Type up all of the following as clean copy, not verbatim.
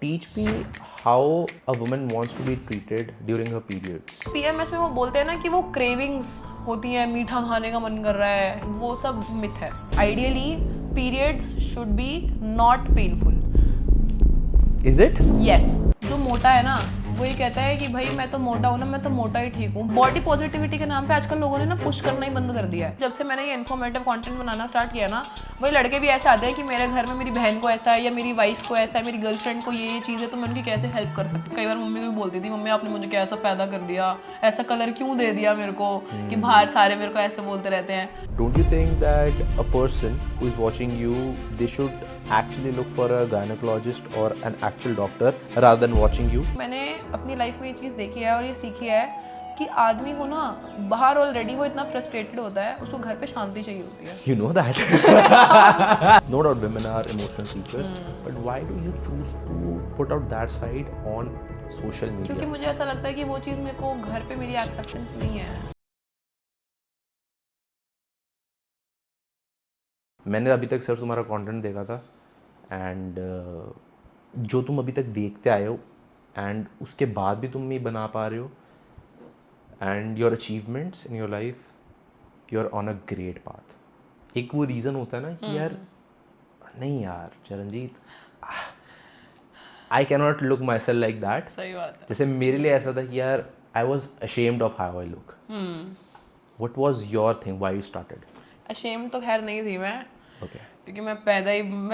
Teach me how a woman wants to be treated during her periods. PMS में वो बोलते हैं ना कि वो क्रेविंग्स होती है, मीठा खाने का मन कर रहा है, वो सब मिथ है. Ideally periods should be not painful. Is it? Yes. जो मोटा है ना वो ये कहता है कि भाई मैं तो मोटा हूँ ना, मैं तो मोटा ही ठीक हूँ. बॉडी पॉजिटिविटी के नाम पे आजकल लोगों ने ना पुश करना ही बंद कर दिया है. जब से मैंने ये इन्फॉर्मेटिव कंटेंट बनाना स्टार्ट किया ना, वही लड़के भी ऐसे आते हैं कि मेरे घर में मेरी बहन को ऐसा है या मेरी वाइफ को ऐसा है, मेरी गर्लफ्रेंड को ये चीज़ है, तो मैं उनकी कैसे हेल्प कर सकती हूँ. कई बार मम्मी को भी बोलती थी, मम्मी आपने मुझे कैसा पैदा कर दिया, ऐसा कलर क्यों दे दिया मेरे को कि बाहर सारे मेरे को ऐसे बोलते रहते हैं. Don't you think that a person who is watching you, they should actually look for a gynecologist or an actual doctor rather than watching you? मैंने अपनी लाइफ में ये चीज़ देखी है और ये सीखी है कि आदमी को ना बाहर ऑलरेडी वो इतना फ्रस्ट्रेटेड होता है, उसको घर पे शांति चाहिए होती है. You know that. No doubt women are emotional creatures, but why do you choose to put out that side on social media? क्योंकि मुझे ऐसा लगता है कि वो चीज़ मेरे को घर पे मेरी एक्सेप्टेंस नहीं है. मैंने अभी तक सिर्फ तुम्हारा कंटेंट देखा था एंड जो तुम अभी तक देखते आए हो एंड उसके बाद भी तुम ये बना पा रहे हो and your achievements in your life you are on a great path. एक वो रीज़न होता है ना कि यार नहीं यार Charanjit, I can not look my self like that. सही बात है. जैसे मेरे लिए ऐसा था कि यार I was ashamed of how I look. What was your thing why you started? Ashamed तो खैर नहीं थी मैं, ओके. क्योंकि मैं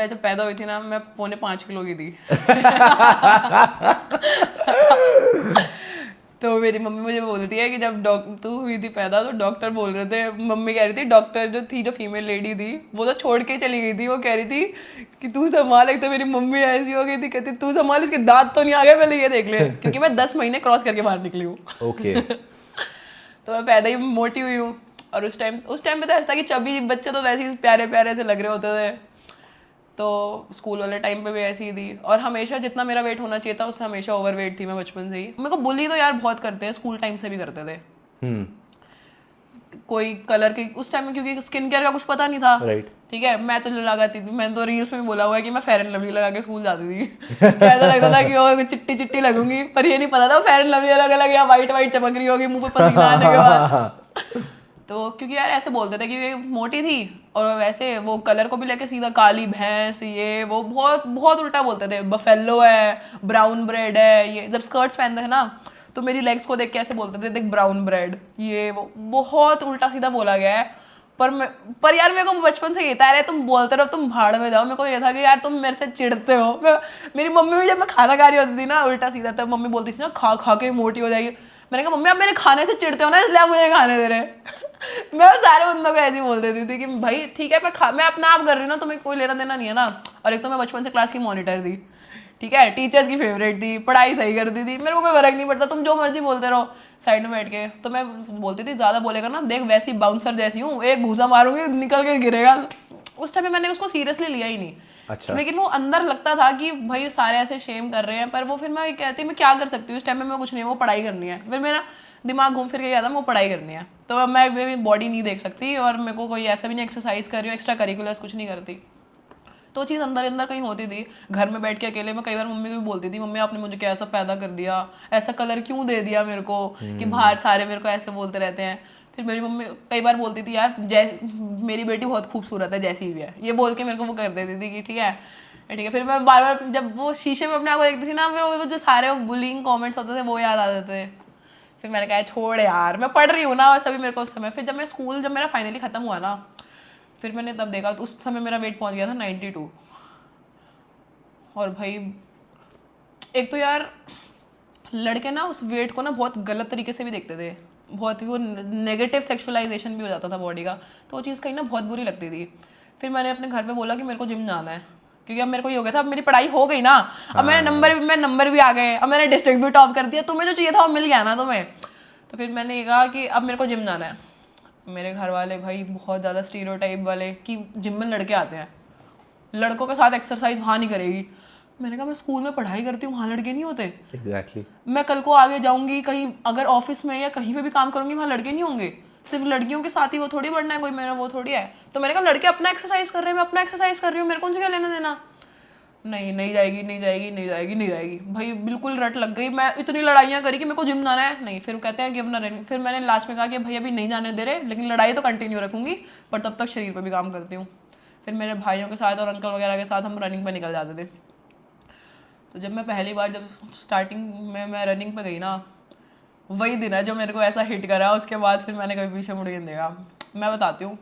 जब पैदा हुई थी ना, मैं 4.5 किलो की थी. तो मेरी मम्मी मुझे बोलती है कि जब तू हुई थी पैदा तो डॉक्टर बोल रहे थे, मम्मी कह रही थी, डॉक्टर जो फीमेल लेडी थी वो तो छोड़ के चली गई थी. वो कह रही थी कि तू संभाल. एक तो मेरी मम्मी ऐसी हो गई थी, कहती तू संभाल, इसके दांत तो नहीं आ गए, पहले ये देख ले. क्योंकि मैं 10 महीने क्रॉस करके बाहर निकली हूँ. ओके. तो मैं पैदा ही मोटी हुई हूँ. और उस टाइम पे तो ऐसा था कि चबी बच्चे तो वैसे ही प्यारे प्यारे से लग रहे होते थे. तो स्कूल वाले टाइम पे भी ऐसी ही थी. और हमेशा जितना मेरा वेट होना चाहिए था उससे हमेशा ओवर वेट थी मैं बचपन से ही. मेरे को बुली तो यार बहुत करते हैं, स्कूल टाइम से भी करते थे. कोई कलर के उस टाइम में, क्योंकि स्किन केयर का कुछ पता नहीं था. राइट. ठीक है, मैं तो लगाती थी. मैंने तो रील्स में बोला हुआ है कि मैं फेयर एंड लवली लगा के स्कूल जाती थी. ऐसा लगता था कि वो चिट्टी चिट्टी लगूंगी, पर ये नहीं पता था फेयर एंड लवली अलग अलग या वाइट वाइट चमक रही होगी मुंह पे पसीना आने के बाद. तो क्योंकि यार ऐसे बोलते थे कि ये मोटी थी और वैसे वो कलर को भी लेके सीधा काली भैंस, ये वो बहुत बहुत उल्टा बोलते थे. बफेलो है, ब्राउन ब्रेड है. ये जब स्कर्ट्स पहनते थे ना तो मेरी लेग्स को देख के ऐसे बोलते थे, देख ब्राउन ब्रेड, ये वो बहुत उल्टा सीधा बोला गया है. पर यार मेरे को बचपन से ये था, अरे तुम बोलते रहो, तुम भाड़ में जाओ. मेरे को ये था कि यार तुम मेरे से चिढ़ते हो. मेरी मम्मी भी जब मैं खाना खा रही होती थी ना उल्टा सीधा, तब मम्मी बोलती थी ना खा खा के मोटी हो जाएगी. मैंने कहा मम्मी आप मेरे खाने से चिढ़ते हो ना, इसलिए आप मुझे खाने दे रहे. मैं सारे बंदों को ऐसे ही बोल देती थी कि भाई ठीक है मैं अपना आप कर रही हूँ ना, तुम्हें कोई लेना देना नहीं है ना. और एक तो मैं बचपन से क्लास की मॉनिटर थी, ठीक है, टीचर्स की फेवरेट थी, पढ़ाई सही करती थी, मेरे को कोई फर्क नहीं पड़ता, तुम जो मर्जी बोलते रहो साइड में बैठ के. तो मैं बोलती थी ज़्यादा बोलेगा ना, देख वैसी बाउंसर जैसी हूँ, एक घूसा मारूंगी निकल के गिरेगा. उस टाइम में मैंने उसको सीरियसली लिया ही नहीं. अच्छा. लेकिन वो अंदर लगता था कि भाई सारे ऐसे शेम कर रहे हैं. पर वो फिर मैं कहती मैं क्या कर सकती हूँ, इस टाइम में मैं कुछ नहीं, वो पढ़ाई करनी है. फिर मेरा दिमाग घूम फिर के गया था वो पढ़ाई करनी है. तो अब मैं मेरी बॉडी नहीं देख सकती और मेरे को कोई ऐसा भी नहीं एक्सरसाइज कर रही हूँ, एक्स्ट्रा करिकुलर्स कुछ नहीं करती. तो चीज़ अंदर अंदर कहीं होती थी. घर में बैठ के अकेले मैं कई बार मम्मी को भी बोलती थी, मम्मी आपने मुझे क्या ऐसा पैदा कर दिया, ऐसा कलर क्यों दे दिया मेरे को कि बाहर सारे मेरे को ऐसे बोलते रहते हैं. फिर मेरी मम्मी कई बार बोलती थी यार मेरी बेटी बहुत खूबसूरत है जैसी भी है, ये बोल के मेरे को वो कर देती थी कि ठीक है. फिर मैं बार बार जब वो शीशे में अपने आप को देखती थी ना, फिर वो जो सारे बुलिंग कमेंट्स होते थे वो याद आ जाते थे. फिर मैंने कहा छोड़ यार, मैं पढ़ रही हूँ ना वैसे भी मेरे को उस समय. फिर जब मेरा फाइनली ख़त्म हुआ ना, फिर मैंने तब देखा तो उस समय मेरा वेट पहुँच गया था 92. और भाई एक तो यार लड़के ना उस वेट को ना बहुत गलत तरीके से भी देखते थे, बहुत वो नेगेटिव सेक्सुअलाइजेशन भी हो जाता था बॉडी का. तो वो चीज़ कहीं ना बहुत बुरी लगती थी. फिर मैंने अपने घर पे बोला कि मेरे को जिम जाना है, क्योंकि अब मेरे को ये हो गया था, अब मेरी पढ़ाई हो गई ना, अब मेरे नंबर भी आ गए, अब मैंने डिस्ट्रिक्ट भी टॉप कर दिया, तुम्हें जो चाहिए था वो मिल गया ना तुम्हें. तो फिर मैंने कहा कि अब मेरे को जिम जाना है. मेरे घर वाले भाई बहुत ज़्यादा स्टीरियोटाइप वाले कि जिम में लड़के आते हैं, लड़कों के साथ एक्सरसाइज वहाँ नहीं करेगी. मैंने कहा मैं स्कूल में पढ़ाई करती हूँ, वहाँ लड़के नहीं होते. एग्जैक्टली. मैं कल को आगे जाऊँगी कहीं, अगर ऑफिस में या कहीं पे भी काम करूँगी, वहाँ लड़के नहीं होंगे. सिर्फ लड़कियों के साथ ही वो थोड़ी बढ़ना है, कोई मेरा वो थोड़ी है. तो मैंने कहा लड़के अपना एक्सरसाइज कर रहे हैं, मैं अपना एक्सरसाइज कर रही हूँ, मेरे को उनसे क्या लेना देना. नहीं नहीं जाएगी नहीं जाएगी नहीं जाएगी नहीं जाएगी, भाई बिल्कुल रट लग गई। मैं इतनी लड़ाइयाँ करी कि मेरे को जिम जाना है, नहीं, फिर कहते हैं गिव ना रनिंग। फिर मैंने लास्ट में कहा कि भाई अभी नहीं जाने दे रहे, लेकिन लड़ाई तो कंटिन्यू रखूंगी, पर तब तक शरीर पर भी काम करती हूँ। फिर मेरे भाइयों के साथ और अंकल वगैरह के साथ हम रनिंग पर निकल जाते थे। तो जब मैं पहली बार जब स्टार्टिंग में मैं रनिंग पे गई ना, वही दिन है जो मेरे को ऐसा हिट करा। उसके बाद फिर मैंने कभी पीछे मुड़ के नहीं देखा। मैं बताती हूँ,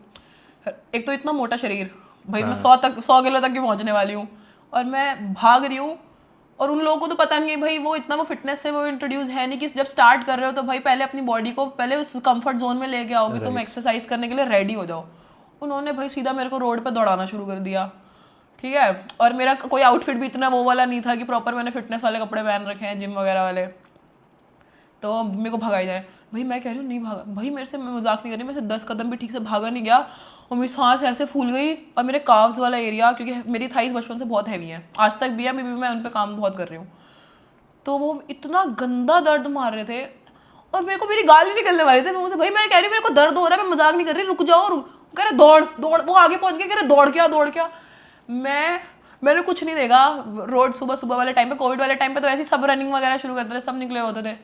एक तो इतना मोटा शरीर, भाई मैं 100 किलो तक की पहुँचने वाली हूँ, और मैं भाग रही हूँ। और उन लोगों को तो पता नहीं है भाई, वो इतना वो फिटनेस से वो इंट्रोड्यूस है नहीं कि जब स्टार्ट कर रहे हो तो भाई पहले अपनी बॉडी को पहले उस कंफर्ट जोन में लेके आओगे, तुम एक्सरसाइज करने के लिए रेडी हो जाओ। उन्होंने भाई सीधा मेरे को रोड पे दौड़ाना शुरू कर दिया, ठीक है। और मेरा कोई आउटफिट भी इतना वो वाला नहीं था कि प्रॉपर मैंने फिटनेस वाले कपड़े पहन रखे हैं जिम वगैरह वाले, तो मेरे को भगाई जाए। भाई मैं कह रही हूँ नहीं भागा, भाई मेरे से, मैं मजाक नहीं कर रही, मेरे से 10 कदम भी ठीक से भागा नहीं गया, और मेरी सांस ऐसे फूल गई। और मेरे काव्स वाला एरिया, क्योंकि मेरी थाइस बचपन से बहुत हैवी है, आज तक भी है, मैं उन पर काम बहुत कर रही हूँ, तो वो इतना गंदा दर्द मार रहे थे। और मेरे को मेरी गाल ही निकलने वाली थी मुँह से। भाई मैं कह रही मेरे को दर्द हो रहा है, मैं मजाक नहीं कर रही, रुक जाओ। कह रहे दौड़ दौड़, वो आगे पहुंच गए, कह रहे दौड़ क्या। मैंने कुछ नहीं देखा। रोड सुबह सुबह वाले टाइम पे, कोविड वाले टाइम पे तो ऐसे सब रनिंग वगैरह शुरू करते थे, सब निकले होते थे।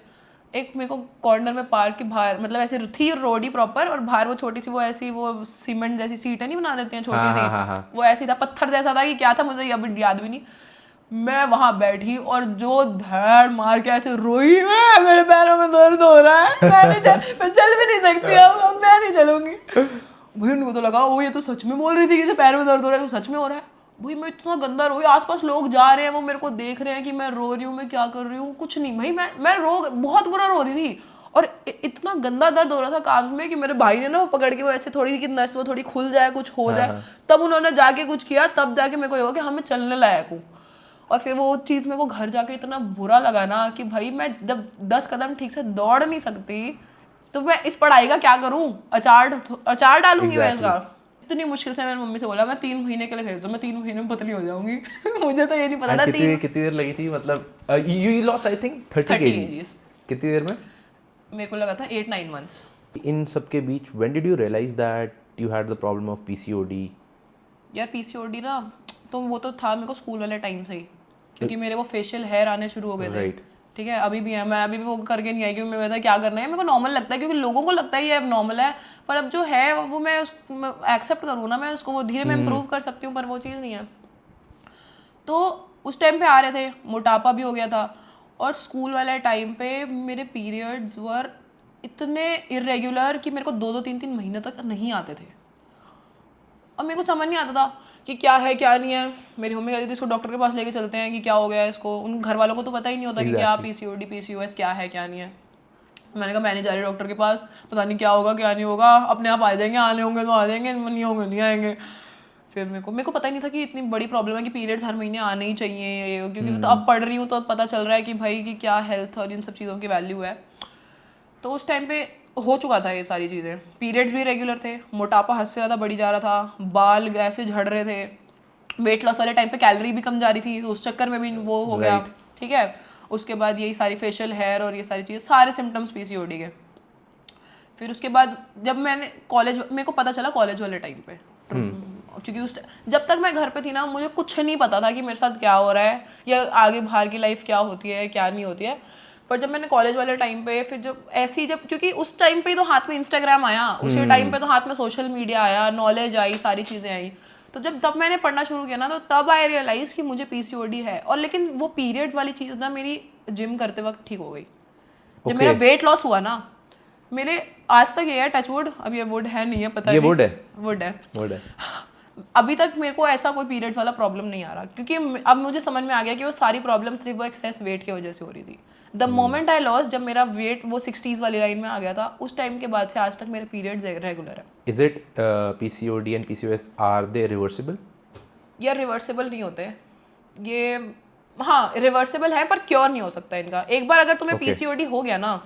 एक मेरे को कॉर्नर में पार्क के बाहर, मतलब ऐसे थी रोड ही प्रॉपर, और बाहर वो छोटी सी वो ऐसी वो सीमेंट जैसी सीट है नहीं, बना देती हैं छोटी सी, वो ऐसी था, पत्थर जैसा था कि क्या था मुझे अभी याद भी नहीं। मैं वहां बैठी और जो धड़ मार के ऐसे रोई, मेरे पैरों में दर्द हो रहा है, मैं चल भी नहीं सकती, अब मैं नहीं चलूंगी। भाई उनको तो लगा वो ये तो सच में बोल रही थी कि इसे पैर में दर्द हो रहा है, तो सच में हो रहा है। भाई मैं इतना गंदा रोई, आसपास लोग जा रहे हैं, वो मेरे को देख रहे हैं कि मैं रो रही हूँ, मैं क्या कर रही हूँ, कुछ नहीं भाई, मैं बहुत बुरा रो रही थी। और इतना गंदा दर्द हो रहा था काज में कि मेरे भाई ने ना वो पकड़ के वो ऐसे थोड़ी कि नस वो थोड़ी खुल जाए, कुछ हो जाए, तब उन्होंने जाके कुछ किया, तब जाके मेरे को ये हुआ कि हाँ मैं चलने लायक हूँ। और फिर वो चीज़ मेरे को घर जाके इतना बुरा लगा ना कि भाई मैं जब 10 कदम ठीक से दौड़ नहीं सकती तो मैं इस पढ़ाई का क्या करूँ, अचार डालूंगी मैं इसका। इतनी मुश्किल से मैंने मम्मी से बोला मैं 3 महीने के लिए भेज दो, मैं 3 महीने में पतली हो जाऊंगी। मुझे तो ये नहीं पता था। कितनी देर लगी थी, मतलब you lost I think 30 kg कितनी देर में? मेरे को लगा था 8-9 months। इन सब के बीच when did you realise that you had the problem of PCOD? यार पीसीओडी ना, तो वो तो था मेरे को स्कूल वाले टाइम से ही, क्योंकि मेरे वो फेशियल हेयर आने शुरू हो गए थे, ठीक है। अभी भी है, मैं अभी भी वो करके नहीं आई, क्योंकि मेरे को क्या करना है, मेरे को नॉर्मल लगता है, क्योंकि लोगों को लगता है ये अब नॉर्मल है, पर अब जो है वो मैं एक्सेप्ट करूँ ना, मैं उसको वो धीरे में इम्प्रूव कर सकती हूँ, पर वो चीज़ नहीं है। तो उस टाइम पे आ रहे थे, मोटापा भी हो गया था, और स्कूल वाले टाइम पे मेरे पीरियड्स वर इतने इरेगुलर कि मेरे को 2-3 महीने तक नहीं आते थे, और मेरे को समझ नहीं आता था कि क्या है क्या नहीं है। मेरी मम्मी कहती थी इसको डॉक्टर के पास लेके चलते हैं कि क्या हो गया है इसको। उन घर वालों को तो पता ही नहीं होता कि क्या पीसीओडी पीसीओएस क्या है क्या नहीं है। मैंने कहा मैं नहीं जा रही डॉक्टर के पास, पता नहीं क्या होगा क्या नहीं होगा, अपने आप आ जाएंगे, आने होंगे तो आ जाएंगे, नहीं होंगे नहीं आएंगे। फिर मेरे को पता ही नहीं था कि इतनी बड़ी प्रॉब्लम है कि पीरियड्स हर महीने आने ही चाहिए, क्योंकि तो अब पढ़ रही हूँ तो अब पता चल रहा है कि भाई कि क्या हेल्थ और इन सब चीज़ों की वैल्यू है। तो उस टाइम पे हो चुका था ये सारी चीज़ें, पीरियड्स भी रेगुलर थे, मोटापा हद से ज़्यादा बढ़ी जा रहा था, बाल ऐसे झड़ रहे थे, वेट लॉस वाले टाइम पे कैलोरी भी कम जा रही थी, तो उस चक्कर में भी वो हो गया, ठीक है। उसके बाद यही सारी फेशियल हेयर और ये सारी चीज़ें, सारे सिम्टम्स पीसीओडी के। फिर उसके बाद जब मैंने कॉलेज, मेरे को पता चला कॉलेज वाले टाइम पे, क्योंकि उस जब तक मैं घर पे थी ना मुझे कुछ नहीं पता था कि मेरे साथ क्या हो रहा है या आगे बाहर की लाइफ क्या होती है क्या नहीं होती है। पर जब मैंने कॉलेज वाले टाइम पे फिर जब क्योंकि उस टाइम पे तो हाथ में इंस्टाग्राम आया, उसी टाइम पे तो हाथ में सोशल मीडिया आया, नॉलेज आई, सारी चीज़ें आई, तो तब मैंने पढ़ना शुरू किया ना, तो तब आई रियलाइज कि मुझे पीसीओडी है। और लेकिन वो पीरियड्स वाली चीज़ ना मेरी जिम करते वक्त ठीक हो गई। जब मेरा वेट लॉस हुआ ना, मेरे आज तक ये है टचवुड, अब ये वुड है नहीं है पता, ये वुड है अभी तक मेरे को ऐसा कोई पीरियड्स वाला प्रॉब्लम नहीं आ रहा, क्योंकि अब मुझे समझ में आ गया कि वो सारी प्रॉब्लम सिर्फ वो एक्सेस वेट की वजह से हो रही थी। द मोमेंट आई लॉस, जब मेरा वेट वो 60s वाली लाइन में आ गया था, उस टाइम के बाद से आज तक मेरे पीरियड्स रेगुलर है। Is it PCOD and PCOS are they reversible? यार रिवर्सिबल नहीं होते ये, हाँ रिवर्सिबल है पर क्योर नहीं हो सकता इनका। एक बार अगर तुम्हें पीसीओडी हो गया ना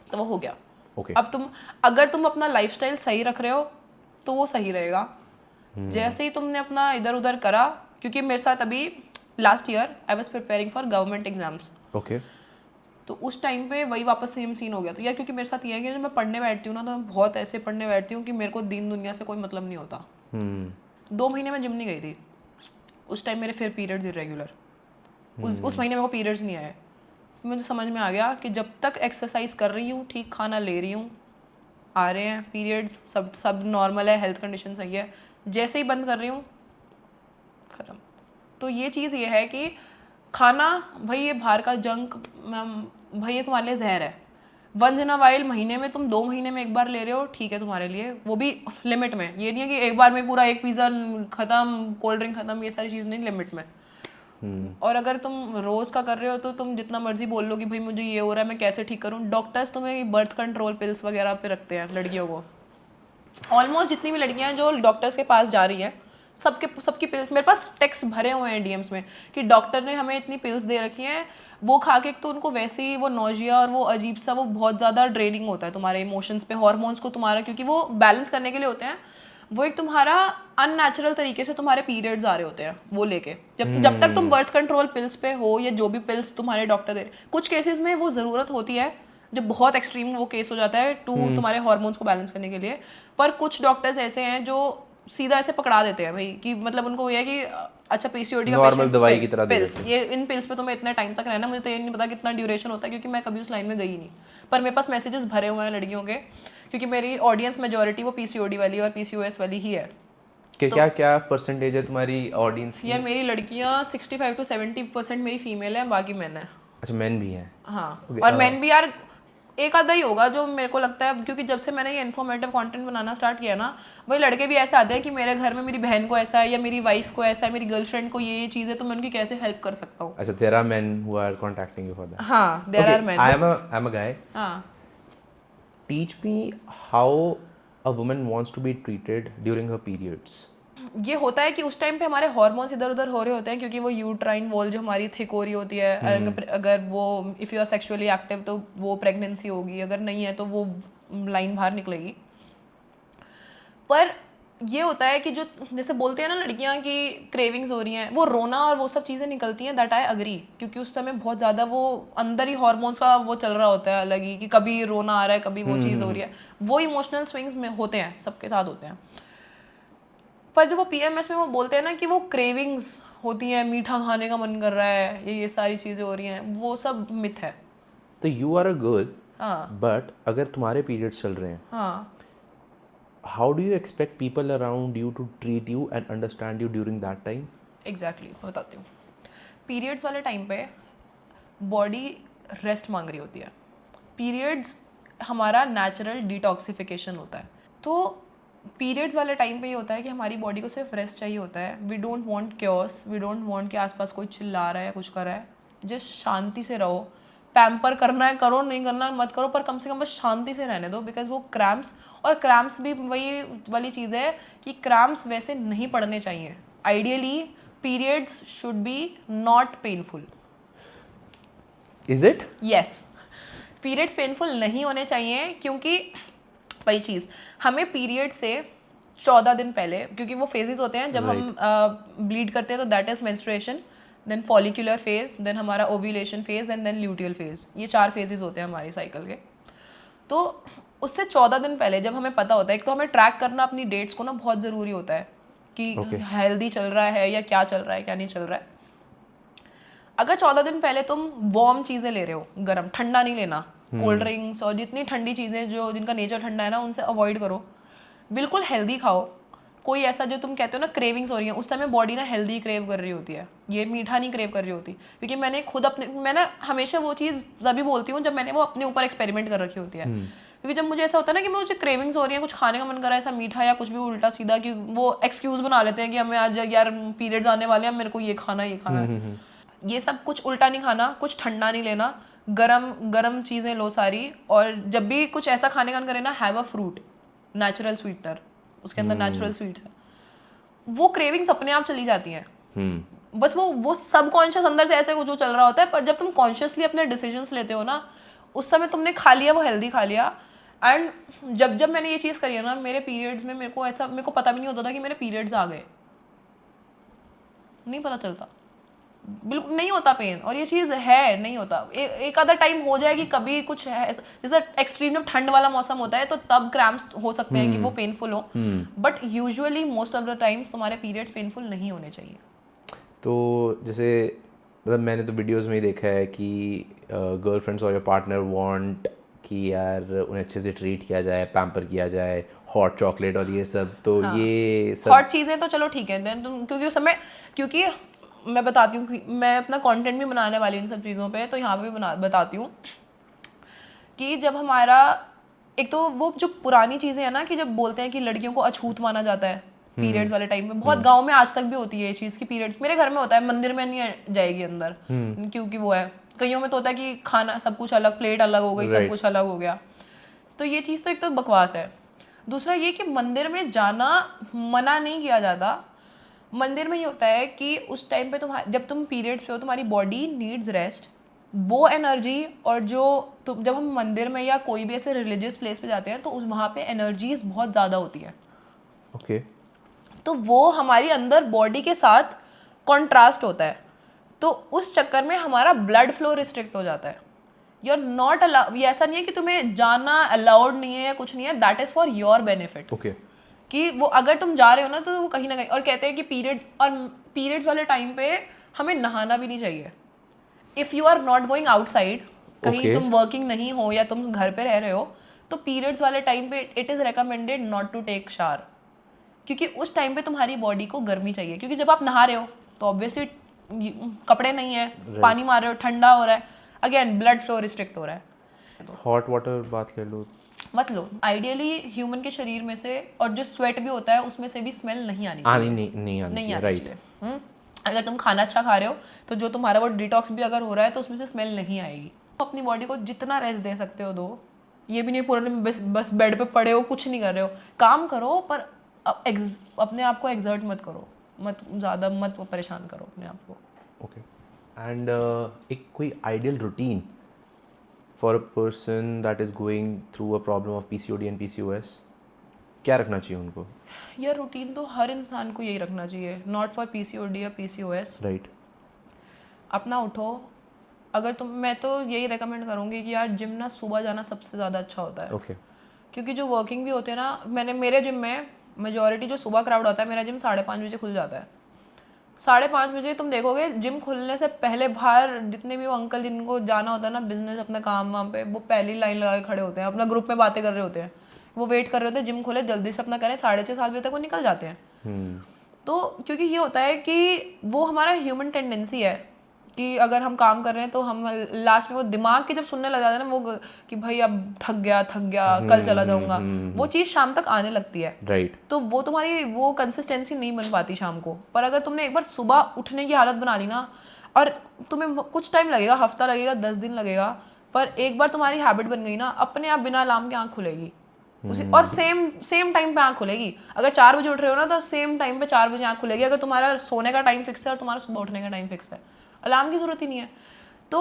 तो वो हो गया। अब अगर तुम अपना लाइफस्टाइल सही रख रहे हो तो वो सही रहेगा। जैसे ही तुमने अपना इधर उधर करा, क्योंकि मेरे साथ अभी last year I was preparing for government exams, तो उस टाइम पे वही वापस सेम सीन हो गया। तो यार क्योंकि मेरे साथ ये है कि जब मैं पढ़ने बैठती हूँ ना, तो मैं बहुत ऐसे पढ़ने बैठती हूँ कि मेरे को दीन दुनिया से कोई मतलब नहीं होता। 2 महीने में जिम नहीं गई थी। उस टाइम मेरे फिर पीरियड्स इरेगुलर, उस महीने मेरे को पीरियड्स नहीं आए। मुझे समझ में आ गया कि जब तक एक्सरसाइज कर रही हूँ, ठीक खाना ले रही हूँ, आ रहे हैं पीरियड्स, सब नॉर्मल है, हेल्थ कंडीशन सही है, जैसे ही बंद कर रही हूँ ख़त्म। तो ये चीज़ ये है कि खाना भाई, ये बाहर का जंक भाई ये तुम्हारे लिए जहर है। वंस इन अ वाइल, महीने में तुम 2 महीने में एक बार ले रहे हो, ठीक है तुम्हारे लिए, वो भी लिमिट में। ये नहीं है कि एक बार में पूरा एक पिज़्ज़ा ख़त्म, कोल्ड ड्रिंक ख़त्म, ये सारी चीज़ नहीं, लिमिट में। और अगर तुम रोज़ का कर रहे हो तो तुम जितना मर्जी बोल लो कि भाई मुझे ये हो रहा है, मैं कैसे ठीक करूँ, डॉक्टर्स तुम्हें बर्थ कंट्रोल पिल्स वगैरह पे रखते हैं लड़कियों को। ऑलमोस्ट जितनी भी लड़कियां हैं जो डॉक्टर्स के पास जा रही हैं, सबकी पिल्स, मेरे पास टेक्स्ट भरे हुए हैं डीएम्स में कि डॉक्टर ने हमें इतनी पिल्स दे रखी हैं, वो खा के तो उनको वैसे ही वो नोजिया और वो अजीब सा, वो बहुत ज़्यादा ड्रेनिंग होता है तुम्हारे इमोशंस पे, हॉर्मोन्स को तुम्हारा, क्योंकि वो बैलेंस करने के लिए होते हैं। वो एक तुम्हारा अननेचुरल तरीके से तुम्हारे पीरियड्स आ रहे होते हैं वो लेके, जब तक तुम बर्थ कंट्रोल पिल्स पे हो या जो भी पिल्स तुम्हारे डॉक्टर दे रहे। कुछ केसेस में वो ज़रूरत होती है, जब बहुत एक्सट्रीम वो केस हो जाता है तुम्हारे हार्मोन्स को बैलेंस करने के लिए। पर कुछ डॉक्टर्स ऐसे हैं जो सीधा ऐसे पकड़ा देते हैं भाई, कि मतलब उनको ये है कि अच्छा पीसीओडी का नॉर्मल दवाई की तरह पिल्स, ये इन पिल्स पे तुम्हें इतने टाइम तक रहना। मुझे तो ये नहीं पता कितना ड्यूरेशन होता है, क्योंकि मैं कभी उस लाइन में गई नहीं, पर मेरे पास मैसेजेस भरे हुए हैं लड़कियों के, क्योंकि मेरी ऑडियंस मेजोरिटी वो पीसीओडी वाली और पीसीओएस वाली ही है। कि क्या क्या परसेंटेज है तुम्हारी ऑडियंस की? यार मेरी लड़कियां 65 to 70% मेरी फीमेल है, बाकी मैन है। अच्छा, मैन भी हैं? हाँ, और मैन भी यार एक आधा ही होगा जो मेरे को लगता है, क्योंकि जब से मैंने ये इन्फॉर्मेटिव कंटेंट बनाना स्टार्ट किया ना, वही लड़के भी ऐसे आते हैं कि मेरे घर में मेरी बहन को ऐसा है, या मेरी वाइफ को ऐसा है, मेरी गर्लफ्रेंड को ये चीज़ है, तो मैं उनकी कैसे हेल्प कर सकता हूँ। अच्छा, there are men who are contacting you for that? हाँ, there are man. I'm a guy. हाँ, Teach me how a woman wants to be treated during her periods. ये होता है कि उस टाइम पे हमारे हार्मोन्स इधर उधर हो रहे होते हैं, क्योंकि वो यूट्राइन वॉल जो हमारी थिक हो रही होती है, अगर वो if you are sexually active तो वो प्रेगनेंसी होगी, अगर नहीं है तो वो लाइन बाहर निकलेगी। पर ये होता है कि जो जैसे बोलते हैं ना लड़कियां कि क्रेविंग्स हो रही हैं, वो रोना और वो सब चीज़ें निकलती हैं, दैट आई अग्री, क्योंकि उस समय बहुत ज़्यादा वो अंदर ही हार्मोन्स का वो चल रहा होता है अलग ही, कि कभी रोना आ रहा है, कभी वो चीज़ हो रही है, वो इमोशनल स्विंग्स में होते हैं, सबके साथ होते हैं। पर जो वो पीएमएस में वो बोलते हैं ना कि वो क्रेविंग्स होती हैं, मीठा खाने का मन कर रहा है, ये सारी चीज़ें हो रही हैं, वो सब मिथ है। तो यू आर अ गर्ल, हाँ बट अगर तुम्हारे पीरियड्स चल रहे हैं, हाँ, how do you expect people around you to treat you and understand you during that time? Exactly बताती हूँ। पीरियड्स वाले टाइम पे बॉडी रेस्ट मांग रही होती है। पीरियड्स हमारा नेचुरल डिटॉक्सिफिकेशन होता है। तो पीरियड्स वाले टाइम पे ये होता है कि हमारी बॉडी को सिर्फ रेस्ट चाहिए होता है। We don't want chaos, we don't want कि आसपास कोई चिल्ला रहा है, कुछ कर रहा है। जस्ट शांति से रहो। पैम्पर करना है करो, नहीं करना है मत करो, पर कम से कम बस शांति से रहने दो। बिकॉज वो क्रैम्प्स, और क्रैम्प्स भी वही वाली चीज़ है कि क्रैम्प्स वैसे नहीं पड़ने चाहिए। Ideally periods should be not painful. Is it? Yes, periods painful नहीं होने चाहिए, क्योंकि वही चीज़ हमें पीरियड से 14 दिन पहले, क्योंकि वो फेजेस होते हैं जब हम ब्लीड करते हैं, तो that is menstruation, then follicular phase, then हमारा ovulation phase, and then luteal phase. ये 4 फेजेस होते हैं हमारे साइकिल के। तो उससे 14 दिन पहले जब हमें पता होता है, एक तो हमें ट्रैक करना अपनी डेट्स को ना बहुत ज़रूरी होता है कि हेल्दी चल रहा है या क्या चल रहा है, क्या नहीं चल रहा है। अगर 14 दिन पहले तुम वार्म चीज़ें ले रहे हो, गर्म, ठंडा नहीं लेना, कोल्ड ड्रिंक्स और जितनी ठंडी चीज़ें जो जिनका नेचर ठंडा है ना, उनसे अवॉइड करो। बिल्कुल हेल्दी खाओ। कोई ऐसा जो तुम कहते हो ना क्रेविंग्स हो रही है, उस समय बॉडी ना हेल्दी क्रेव कर रही होती है, ये मीठा नहीं क्रेव कर रही होती। क्योंकि मैंने हमेशा वो चीज़ तभी बोलती हूँ जब मैंने वो अपने ऊपर एक्सपेरिमेंट कर रखी होती है। क्योंकि जब मुझे ऐसा होता है ना कि मुझे क्रेविंग्स हो रही है, कुछ खाने का मन कर रहा है ऐसा मीठा या कुछ भी उल्टा सीधा, कि वो एक्सक्यूज़ बना लेते हैं कि हमें आज यार पीरियड्स आने वाले हैं, मेरे को ये खाना है। ये सब कुछ उल्टा नहीं खाना, कुछ ठंडा नहीं लेना, गरम चीज़ें लो सारी। और जब भी कुछ ऐसा खाने का मन करे ना, have a fruit, natural sweetener, उसके अंदर नेचुरल स्वीट्स है, वो क्रेविंग्स अपने आप चली जाती हैं। बस वो सबकॉन्शियस अंदर से ऐसे जो चल रहा होता है। पर जब तुम कॉन्शियसली अपने डिसीजंस लेते हो ना, उस समय तुमने खा लिया, वो हेल्दी खा लिया। एंड जब मैंने ये चीज़ करी है ना, मेरे पीरियड्स में मेरे को पता भी नहीं होता था कि मेरे पीरियड्स आ गए, नहीं पता चलता, बिल्कुल नहीं होता पेन। और ये चीज़ है, नहीं होता। एक आधा टाइम हो जाएगी कभी, कुछ है जैसे एक्सट्रीम जब ठंड वाला मौसम होता है तो तब क्रैम्प्स हो सकते हैं कि वो पेनफुल हो, but usually most of the times तुम्हारे पीरियड्स पेनफुल नहीं होने चाहिए। तो जैसे मतलब मैंने तो वीडियोस में ही देखा है कि गर्लफ्रेंड्स और योर पार्टनर वांट कि यार उन्हें अच्छे से ट्रीट किया जाए, पैम्पर किया जाए, हॉट चॉकलेट और ये सब, तो ये सब हॉट चीज़ें तो चलो ठीक है देन तुम, क्योंकि उस समय, क्योंकि मैं बताती हूँ कि मैं अपना कंटेंट भी बनाने वाली हूँ इन सब चीज़ों पे, तो यहाँ पे भी बताती हूँ कि जब हमारा, एक तो वो जो पुरानी चीज़ें हैं ना कि जब बोलते हैं कि लड़कियों को अछूत माना जाता है पीरियड्स वाले टाइम में, बहुत गांव में आज तक भी होती है ये चीज़ की पीरियड, मेरे घर में होता है, मंदिर में नहीं जाएगी अंदर क्योंकि वो है, कईयों में तो होता है कि खाना सब कुछ अलग, प्लेट अलग हो गई, सब कुछ अलग हो गया, तो ये चीज़ तो एक तो बकवास है। दूसरा ये कि मंदिर में जाना मना नहीं किया जाता, मंदिर में ये होता है कि उस टाइम पे जब तुम पीरियड्स पे हो तुम्हारी बॉडी नीड्स रेस्ट, वो एनर्जी, और जो तुम जब हम मंदिर में या कोई भी ऐसे रिलीजियस प्लेस पे जाते हैं तो वहाँ पे एनर्जीज बहुत ज़्यादा होती है। ओके तो वो हमारी अंदर बॉडी के साथ कॉन्ट्रास्ट होता है, तो उस चक्कर में हमारा ब्लड फ्लो रिस्ट्रिक्ट हो जाता है। यू आर नॉट अलाउ, ये ऐसा नहीं है कि तुम्हें जाना अलाउड नहीं है या कुछ नहीं है, that is for your benefit. Okay कि वो अगर तुम जा रहे हो ना तो वो कहीं ना कहीं, और कहते हैं कि पीरियड्स वाले टाइम पे हमें नहाना भी नहीं चाहिए। If you are not going outside, कहीं तुम वर्किंग नहीं हो या तुम घर पे रह रहे हो, तो पीरियड्स वाले टाइम पे it is recommended not to take shower, क्योंकि उस टाइम पे तुम्हारी बॉडी को गर्मी चाहिए, क्योंकि जब आप नहा रहे हो तो ऑब्वियसली कपड़े नहीं है, पानी मार रहे हो, ठंडा हो रहा है, अगेन ब्लड फ्लो रिस्ट्रिक्ट हो रहा है। हॉट वाटर बात ले लो, मत लो। आइडियली ह्यूमन के शरीर में से, और जो स्वेट भी होता है उसमें से भी स्मेल नहीं आनी चाहिए, राइट। अगर तुम खाना अच्छा खा रहे हो तो जो तुम्हारा वो डिटॉक्स भी अगर हो रहा है तो उसमें से स्मेल नहीं आएगी। अपनी बॉडी को जितना रेस्ट दे सकते हो दो, ये भी नहीं पूरा दिन बस बेड पे पड़े हो, कुछ नहीं कर रहे हो, काम करो, पर अपने आप को एक्सर्ट मत करो, ज़्यादा मत परेशान करो अपने आप को। ओके एंड एक कोई ideal routine for a person that is going through a problem of PCOD and PCOS, क्या रखना चाहिए उनको? यह रूटीन तो हर इंसान को यही रखना चाहिए, नॉट फॉर पीसीओडी या पीसीओएस। राइट। अपना उठो, अगर मैं तो यही रेकमेंड करूँगी कि यार जिम ना सुबह जाना सबसे ज़्यादा अच्छा होता है। ओके क्योंकि जो वर्किंग भी होते हैं ना, मेरे जिम में मेजॉरिटी जो सुबह क्राउड आता है, मेरा जिम 5:30 बजे खुल जाता है। 5:30 बजे तुम देखोगे जिम खुलने से पहले बाहर जितने भी वो अंकल जिनको जाना होता है ना बिजनेस, अपना काम वाम पे, वो पहली लाइन लगा के खड़े होते हैं, अपना ग्रुप में बातें कर रहे होते हैं, वो वेट कर रहे होते हैं जिम खोले, जल्दी से अपना करें, 6:30-7 बजे तक वो निकल जाते हैं। तो क्योंकि ये होता है कि वो हमारा ह्यूमन टेंडेंसी है कि अगर हम काम कर रहे हैं तो हम लास्ट में वो दिमाग की जब सुनने लग जाता है ना वो कि भाई अब थक गया कल चला जाऊंगा, वो चीज़ शाम तक आने लगती है। राइट। तो वो तुम्हारी वो कंसिस्टेंसी नहीं बन पाती शाम को। पर अगर तुमने एक बार सुबह उठने की हालत बना ली ना, और तुम्हें कुछ टाइम लगेगा, हफ्ता लगेगा, 10 दिन लगेगा, पर एक बार तुम्हारी हैबिट बन गई ना, अपने आप बिना अलार्म के आँख खुलेगी उसी, और सेम टाइम पे आँख खुलेगी। अगर 4 बजे उठ रहे हो ना तो सेम टाइम पे 4 बजे आँख खुलेगी, अगर तुम्हारा सोने का टाइम फिक्स है और तुम्हारा सुबह उठने का टाइम फिक्स है, अलार्म की ज़रूरत ही नहीं है। तो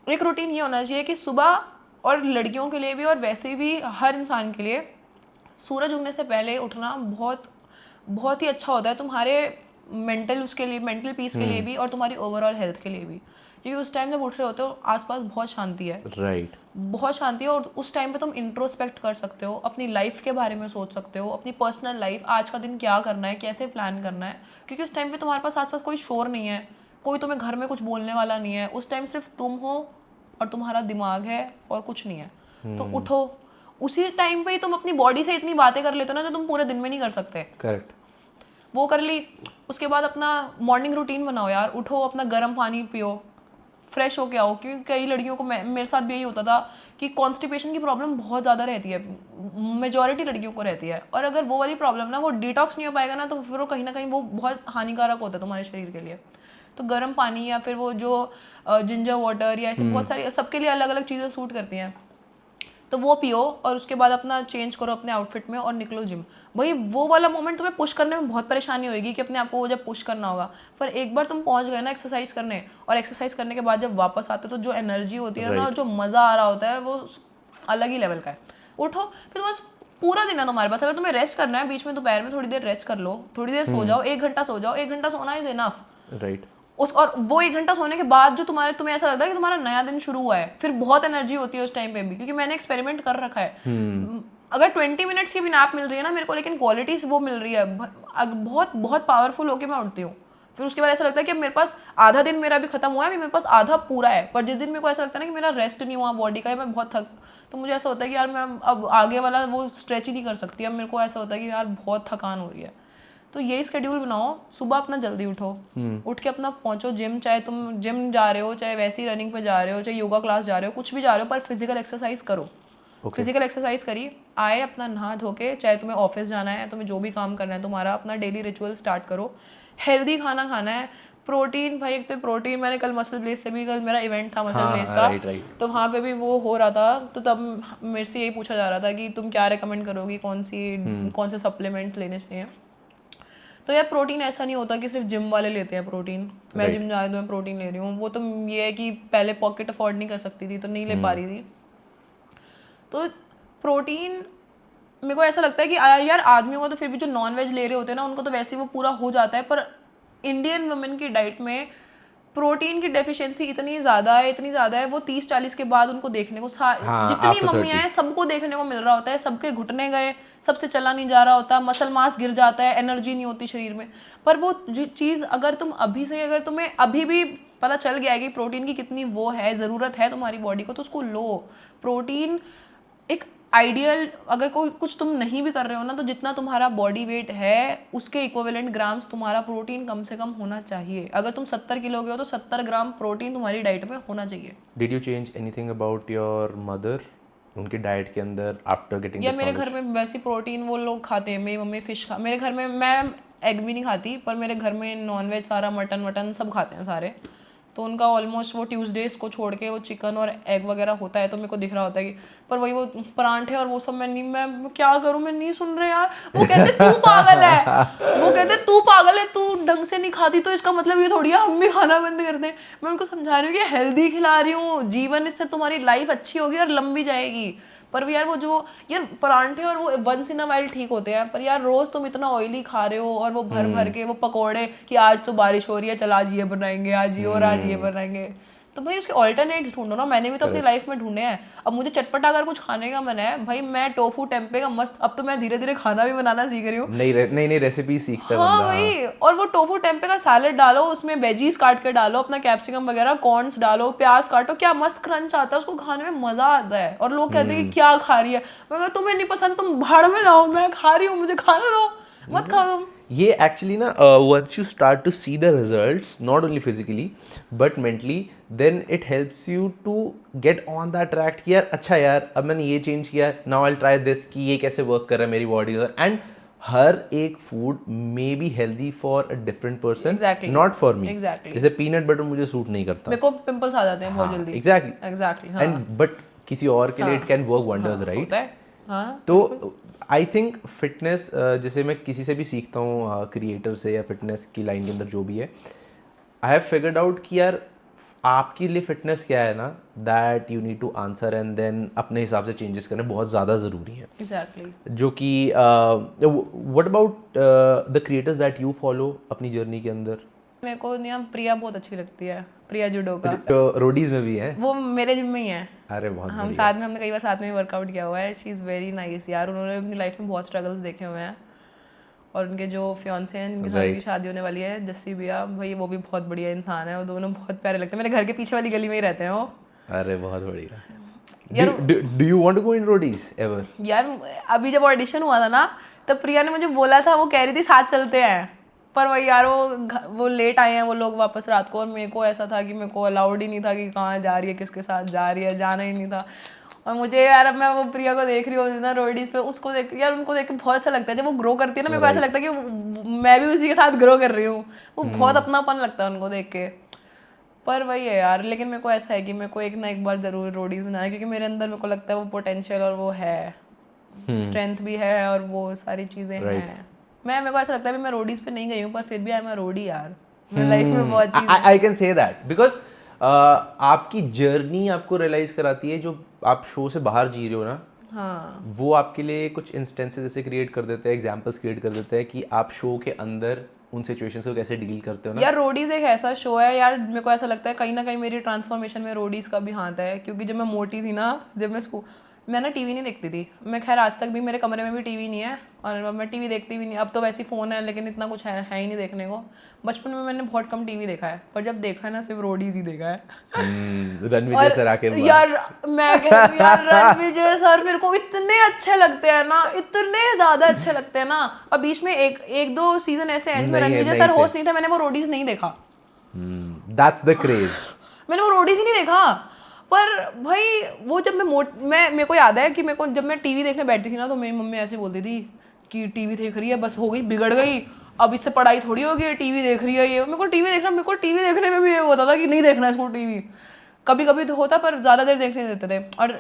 एक रूटीन ये होना चाहिए कि सुबह, और लड़कियों के लिए भी और वैसे भी हर इंसान के लिए, सूरज उगने से पहले उठना बहुत बहुत ही अच्छा होता है तुम्हारे उसके लिए, मेंटल पीस के लिए भी, और तुम्हारी ओवरऑल हेल्थ के लिए भी। क्योंकि उस टाइम जब उठ रहे होते हो आसपास बहुत शांति है, राइट, बहुत शांति है, और उस टाइम पे तुम इंट्रोस्पेक्ट कर सकते हो, अपनी लाइफ के बारे में सोच सकते हो, अपनी पर्सनल लाइफ, आज का दिन क्या करना है, कैसे प्लान करना है। क्योंकि उस टाइम पे तुम्हारे पास आसपास कोई शोर नहीं है, कोई तुम्हें घर में कुछ बोलने वाला नहीं है, उस टाइम सिर्फ तुम हो और तुम्हारा दिमाग है और कुछ नहीं है। तो उठो, उसी टाइम पे ही तुम अपनी बॉडी से इतनी बातें कर लेते हो ना जो तुम पूरे दिन में नहीं कर सकते। करेक्ट। वो कर ली, उसके बाद अपना मॉर्निंग रूटीन बनाओ यार, उठो, अपना गर्म पानी पियो, फ्रेश होके आओ। क्योंकि कई लड़कियों को, मेरे साथ भी यही होता था कि कॉन्स्टिपेशन की प्रॉब्लम बहुत ज़्यादा रहती है, मेजॉरिटी लड़कियों को रहती है, और अगर वो वाली प्रॉब्लम ना वो डिटॉक्स नहीं हो पाएगा ना तो फिर वो कहीं ना कहीं वो बहुत हानिकारक होता है तुम्हारे शरीर के लिए। तो गर्म पानी या फिर वो जो जिंजर वाटर या ऐसे बहुत सारी, सबके लिए अलग अलग चीज़ें सूट करती हैं, तो वो पियो, और उसके बाद अपना चेंज करो अपने आउटफिट में और निकलो जिम। भाई वो वाला मोमेंट तुम्हें पुश करने में बहुत परेशानी होगी कि अपने आप को वो जब पुश करना होगा, पर एक बार तुम पहुंच गए ना एक्सरसाइज करने, और एक्सरसाइज करने के बाद जब वापस आते तो जो एनर्जी होती है ना, और जो मज़ा आ रहा होता है वो अलग ही लेवल का है। उठो, फिर बस पूरा दिन है तुम्हारे पास, अगर तुम्हें रेस्ट करना है बीच में दोपहर में थोड़ी देर रेस्ट कर लो, थोड़ी देर सो जाओ, 1 घंटा सो जाओ, 1 घंटा सोना इज इनफ। राइट। और वो 1 घंटा सोने के बाद जो तुम्हें ऐसा लगता है कि तुम्हारा नया दिन शुरू हुआ है, फिर बहुत एनर्जी होती है उस टाइम पे भी। क्योंकि मैंने एक्सपेरिमेंट कर रखा है, अगर 20 मिनट्स की भी नैप मिल रही है ना मेरे को, लेकिन क्वालिटी वो मिल रही है, बहुत बहुत पावरफुल होके मैं उठती हूँ। फिर उसके बाद ऐसा लगता है कि अब मेरे पास आधा दिन मेरा भी खत्म हुआ है, अभी मेरे पास आधा पूरा है, पर जिस दिन मेरे को ऐसा लगता है ना कि मेरा रेस्ट नहीं हुआ बॉडी का, या मैं बहुत थक, तो मुझे ऐसा होता है कि यार मैं अब आगे वाला वो स्ट्रेच ही नहीं कर सकती। अब मेरे को ऐसा होता है कि यार बहुत थकान हो रही है। तो यही स्केड्यूल बनाओ, सुबह अपना जल्दी उठो, उठ के अपना पहुंचो जिम, चाहे तुम जिम जा रहे हो, चाहे वैसी रनिंग पे जा रहे हो, चाहे योगा क्लास जा रहे हो, कुछ भी जा रहे हो, पर फिजिकल एक्सरसाइज करो। फिजिकल एक्सरसाइज करिए, आए अपना नहा धो के, चाहे तुम्हें ऑफिस जाना है, तुम्हें जो भी काम करना है तुम्हारा, अपना डेली रिचुअल स्टार्ट करो। हेल्दी खाना खाना है, प्रोटीन, भाई एक तो प्रोटीन, मैंने कल मसल ब्लेस से भी, कल मेरा इवेंट था मसल ब्लेस का, तो वहाँ पे भी वो हो रहा था, तो तब मेरे से यही पूछा जा रहा था कि तुम क्या रिकमेंड करोगी, कौन से सप्लीमेंट्स लेने चाहिए। तो यार प्रोटीन ऐसा नहीं होता कि सिर्फ जिम वाले लेते हैं प्रोटीन, मैं जिम जा रही हूँ, मैं प्रोटीन ले रही हूँ, वो तो ये है कि पहले पॉकेट अफोर्ड नहीं कर सकती थी तो नहीं ले पा रही थी। तो प्रोटीन मेरे को ऐसा लगता है कि यार आदमियों को तो फिर भी जो नॉन वेज ले रहे होते हैं ना, उनको तो वैसे ही वो पूरा हो जाता है, पर इंडियन वुमेन की डाइट में प्रोटीन की डेफिशिएंसी इतनी ज़्यादा है, वो 30-40 के बाद उनको देखने को जितनी मम्मियाँ हैं सबको देखने को मिल रहा होता है, सबके घुटने गए, सबसे चला नहीं जा रहा होता, मसल मास गिर जाता है, एनर्जी नहीं होती शरीर में। पर वो चीज़ अगर तुम अभी से, अगर तुम्हें अभी भी पता चल गया है कि प्रोटीन की कितनी वो है, ज़रूरत है तुम्हारी बॉडी को, तो उसको लो। प्रोटीन एक आइडियल, अगर कोई कुछ तुम नहीं भी कर रहे हो ना, तो जितना तुम्हारा बॉडी वेट है उसके इक्विवेलेंट ग्राम्स तुम्हारा प्रोटीन कम से कम होना चाहिए। अगर तुम 70 किलो के हो तो 70 ग्राम प्रोटीन तुम्हारी डाइट में होना चाहिए। Did you change anything about your mother उनके डाइट के अंदर आफ्टर गेटिंग? या मेरे घर में वैसी प्रोटीन वो लोग खाते हैं, मेरी मम्मी फिश मेरे घर में, मैं एग भी नहीं खाती, पर मेरे घर में नॉनवेज सारा, मटन सब खाते हैं सारे, तो उनका ऑलमोस्ट वो ट्यूसडेज को छोड़ के वो चिकन और एग वगैरह होता है, तो मेरे को दिख रहा होता है कि, पर वही वो परांठे और वो सब मैं क्या करूं, मैं नहीं सुन रहे यार। वो कहते तू पागल है, तू ढंग से नहीं खाती तो इसका मतलब ये थोड़ी है हम भी खाना बंद कर दें। मैं उनको समझा रही हूँ कि हेल्दी खिला रही हूँ, जीवन इससे तुम्हारी लाइफ अच्छी होगी और लंबी जाएगी। पर यार वो जो यार परांठे और वो वंस इन अ वाइल ठीक होते हैं, पर यार रोज तुम इतना ऑयली खा रहे हो, और वो भर भर के वो पकोड़े कि आज तो बारिश हो रही है, चल आज ये बनाएंगे, आज ये और आज ये बनाएंगे, तो भाई उसके ऑल्टरनेट्स ढूंढो ना। मैंने भी तो अपनी लाइफ में ढूंढे हैं। अब मुझे चटपटा अगर कुछ खाने का मन है, भाई मैं टोफू टेम्पे का मस्त, अब तो मैं धीरे धीरे खाना भी बनाना सीख रही हूँ, नई रेसिपी सीखता है हाँ भाई। और वो टोफू टेम्पे का सैलेड डालो, उसमें वेजीज काट के डालो, अपना कैप्सिकम वगैरह, कॉर्न्स डालो, प्याज काटो, क्या मस्त क्रंच आता है, उसको खाने में मजा आता है। और लोग कहते हैं कि क्या खा रही है, मैं तुम्हें नहीं पसंद तुम भाड़ में जाओ, मैं खा रही हूँ, मुझे खाने दो, मत खाओ तुम। ये एक्चुअली ना once you start to see the results not only physically but mentally, then it helps you to get on that track कि यार अच्छा यार अब मैंने ये चेंज किया, नाउ आई ट्राई दिस कि ये कैसे वर्क कर रहा है मेरी बॉडी। एंड हर एक food may be healthy for a different person, not for me. जैसे पीनट बटर मुझे सूट नहीं करता, मेरे को पिंपल्स आ जाते हैं बहुत जल्दी। एग्जैक्टली एंड बट किसी और के लिए it can work wonders, right? तो आई थिंक फिटनेस, जैसे मैं किसी से भी सीखता हूँ, क्रिएटर से या फिटनेस की लाइन के अंदर जो भी है, आई हैव फिगर्ड आउट कि यार आपके लिए फिटनेस क्या है ना, that you need to answer and then अपने हिसाब से चेंजेस करने बहुत ज़्यादा ज़रूरी है। एग्जैक्टली। जो कि what about the creators that you follow अपनी जर्नी के अंदर? मेरे को यहाँ प्रिया बहुत अच्छी लगती है, प्रिया जुडोका, रोडीज में भी है, वो मेरे जिम में ही है। अरे बहुत हम साथ में, हमने कई बार साथ में वर्कआउट किया हुआ है। शी इज़ वेरी नाइस यार, उन्होंने अपनी लाइफ में बहुत स्ट्रगल्स देखे हुए हैं, और उनके जो फियांसे हैं, जिनके साथ उनकी शादी होने वाली है, जस्सी बिया, भाई वो भी बहुत बढ़िया इंसान है, वो दोनों बहुत प्यारे लगते हैं। मेरे घर के पीछे वाली गली में ही रहते हैं वो। अरे बहुत बढ़िया। Do you want to go in Roadies ever? यार अभी जब ऑडिशन हुआ था ना, तब प्रिया ने मुझे बोला था, वो कह रही थी साथ चलते हैं, पर वही यार वो लेट आए हैं वो लोग वापस रात को, और मेरे को ऐसा था कि मेरे को अलाउड ही नहीं था कि कहाँ जा रही है, किसके साथ जा रही है, जाना ही नहीं था। और मुझे यार, अब मैं वो प्रिया को देख रही हूँ ना रोडीज पे, उसको देख यार, उनको देख के बहुत अच्छा लगता है। जब वो ग्रो करती है ना, मेरे को ऐसा लगता है कि मैं भी उसी के साथ ग्रो कर रही हूँ। वो बहुत अपनापन लगता है उनको देख के। पर वही है यार, लेकिन मेरे को ऐसा है कि मेरे को एक ना एक बार जरूर रोडीज में जाना है, क्योंकि मेरे अंदर मेरे को लगता है वो पोटेंशियल और वो है, स्ट्रेंथ भी है और वो सारी चीज़ें हैं। मेरे को ऐसा लगता है मैं रोडीज पे नहीं गई हूँ, पर फिर भी आई एम अ रोडी यार, मेरी लाइफ में बहुत चीज़। I can say that because आपकी जर्नी आपको रियलाइज कराती है, जो आप शो से बाहर जी रहे हो ना, हाँ, वो आपके लिए कुछ इंस्टेंसेस ऐसे क्रिएट कर देते हैं, एग्जांपल्स क्रिएट कर देते हैं कि आप शो के अंदर उन सिचुएशंस को कैसे डील करते हो ना। यार रोडीज एक ऐसा शो है यार, मेरे को ऐसा लगता है कहीं ना कहीं मेरी ट्रांसफॉर्मेशन में रोडीज का भी हाथ है, क्योंकि जब मैं मोटी थी ना, जब मैं मैं ना टीवी नहीं देखती थी मैं, खैर आज तक भी मेरे कमरे में भी टीवी नहीं है और मैं टीवी देखती भी नहीं। अब तो वैसे फ़ोन है लेकिन इतना कुछ है ही नहीं देखने को। बचपन में मैंने बहुत कम टीवी देखा है, पर जब देखा है ना सिर्फ रोडीज ही देखा है। रणविजय सर आके यार मैं कह रही हूँ यार, रणविजय सर मेरे को इतने अच्छे लगते हैं ना, इतने ज़्यादा अच्छे लगते हैं ना। और बीच में एक दो सीजन ऐसे हैं जिसमें रणविजय सर होस्ट नहीं थे, मैंने वो रोडीज नहीं देखा। That's the craze. मैंने वो रोडीज ही नहीं देखा। पर भाई वो जब मैं मेरे को याद है कि मेरे को जब मैं टीवी देखने बैठती थी ना तो मेरी मम्मी ऐसे बोलती थी कि टीवी देख रही है बस हो गई, बिगड़ गई, अब इससे पढ़ाई थोड़ी होगी, टीवी देख रही है ये। मेरे को टीवी देखने में भी ये होता था कि नहीं देखना है इसको टीवी। कभी कभी तो होता पर ज़्यादा देर देखने देते थे। और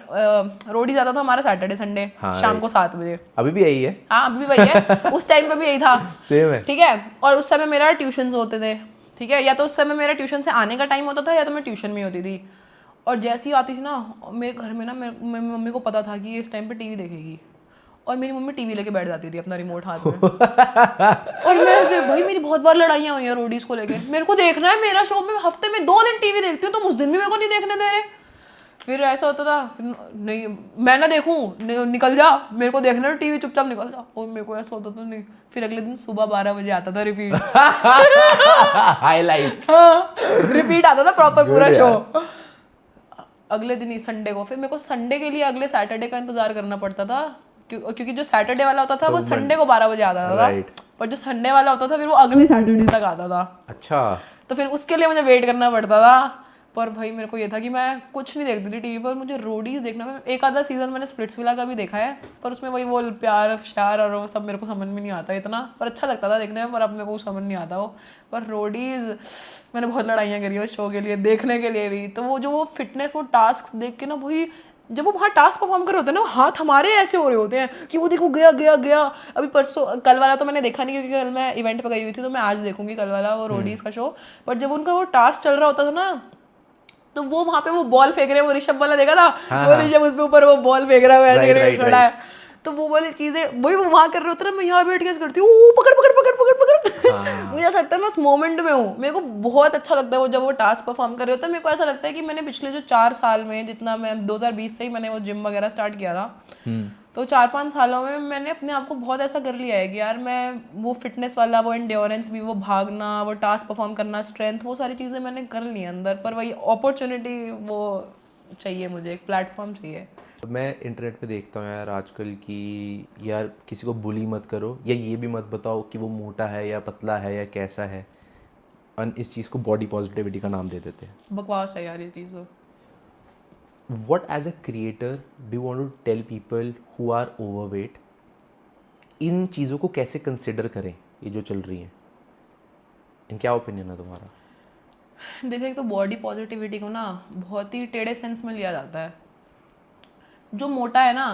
रोडी ज़्यादा था हमारा सैटरडे संडे शाम को 7 बजे। अभी भी यही है? हाँ अभी भी वही है, उस टाइम पे भी यही था। सेम है। ठीक है। और उस समय मेरा ट्यूशन होते थे, ठीक है, या तो उस समय मेरा ट्यूशन से आने का टाइम होता था या तो मैं ट्यूशन में होती थी। और जैसे ही आती थी ना मेरे घर में ना मेरी मम्मी को पता था कि ये इस टाइम पे टीवी देखेगी, और मेरी मम्मी टीवी लेके बैठ जाती थी अपना रिमोट हाथ में। और मैं ऐसे, भाई मेरी बहुत बार लड़ाइयाँ हुई हैं रोडीज को लेके, मेरे को देखना है मेरा शो, में हफ्ते में 2 दिन टीवी देखती हूँ, तुम उस दिन भी मेरे को नहीं देखने दे रहे। फिर ऐसा होता था नहीं मैं ना देखूँ, निकल जा, मेरे को देखना है टीवी, चुपचाप निकल जा। और मेरे को ऐसा होता था नहीं। फिर अगले दिन सुबह 12 बजे आता था रिपीट। हाईलाइट। रिपीट आता था प्रॉपर पूरा शो। अगले दिन ही संडे को, फिर मेरे को संडे के लिए अगले सैटरडे का इंतजार करना पड़ता था, क्योंकि जो सैटरडे वाला होता था वो संडे को 12 बजे आता था, पर जो संडे वाला होता था फिर वो अगले सैटरडे तक आता था। अच्छा। तो फिर उसके लिए मुझे वेट करना पड़ता था। पर भाई मेरे को ये था कि मैं कुछ नहीं देखती थी टीवी पर, मुझे रोडीज देखना। एक आधा सीजन मैंने स्प्लिट्सविला का भी देखा है, पर उसमें वही वो प्यार श्यार और वो सब मेरे को समझ में नहीं आता इतना, पर अच्छा लगता था देखने में, पर अब मेरे को समझ नहीं आता वो। पर रोडीज मैंने बहुत लड़ाइयाँ करी है उस शो के लिए, देखने के लिए भी। तो वो जो वो फिटनेस, वो टास्क देख के ना भाई, जब वो वहाँ टास्क परफॉर्म कर रहे होते हैं ना, हाथ हमारे ऐसे हो रहे होते हैं कि वो देखो गया गया गया। अभी परसों कल वाला तो मैंने देखा नहीं क्योंकि कल मैं इवेंट पे गई हुई थी, तो मैं आज देखूंगी कल वाला वो रोडीज का शो। पर जब उनका वो टास्क चल रहा होता था ना, तो वो वहाँ पे वो बॉल फेंक रहे हैं, वो ऋषभ वाला देखा था? वो ऋषभ उसके ऊपर वो बॉल फेंक रहा है, ऐसे खड़ा है, तो वो वाली चीजें वही वो वहाँ कर रहे होते हैं। मैं यहाँ बैठ के करती हूँ पकड़ पकड़ पकड़ पकड़ पकड़। मुझे ऐसा लगता है मैं उस मोमेंट में हूँ, मेरे को बहुत अच्छा लगता है वो जब वो टास्क परफॉर्म कर रहे होते हैं। मेरे को ऐसा लगता है कि मैंने पिछले जो 4 साल में, जितना मैं 2020 से ही मैंने वो जिम वगैरह स्टार्ट किया था, तो 4-5 सालों में मैंने अपने आप को बहुत ऐसा कर लिया है कि यार मैं वो फिटनेस वाला, वो एंड्योरेंस भी, वो भागना, वो टास्क परफॉर्म करना, स्ट्रेंथ, वो सारी चीज़ें मैंने कर ली अंदर। पर वही अपॉर्चुनिटी वो चाहिए, मुझे एक प्लेटफॉर्म चाहिए। मैं इंटरनेट पे देखता हूँ यार आजकल कि यार किसी को बुली मत करो, या ये भी मत बताओ कि वो मोटा है या पतला है या कैसा है, और इस चीज़ को बॉडी पॉजिटिविटी का नाम दे देते हैं। बकवास है यार ये चीज़। What as a creator do you want to tell people who are overweight? इन चीज़ों को कैसे कंसिडर करें ये जो चल रही हैं? इन क्या ओपिनियन है तुम्हारा? देखो एक तो बॉडी पॉजिटिविटी को ना बहुत ही टेढ़े सेंस में लिया जाता है। जो मोटा है ना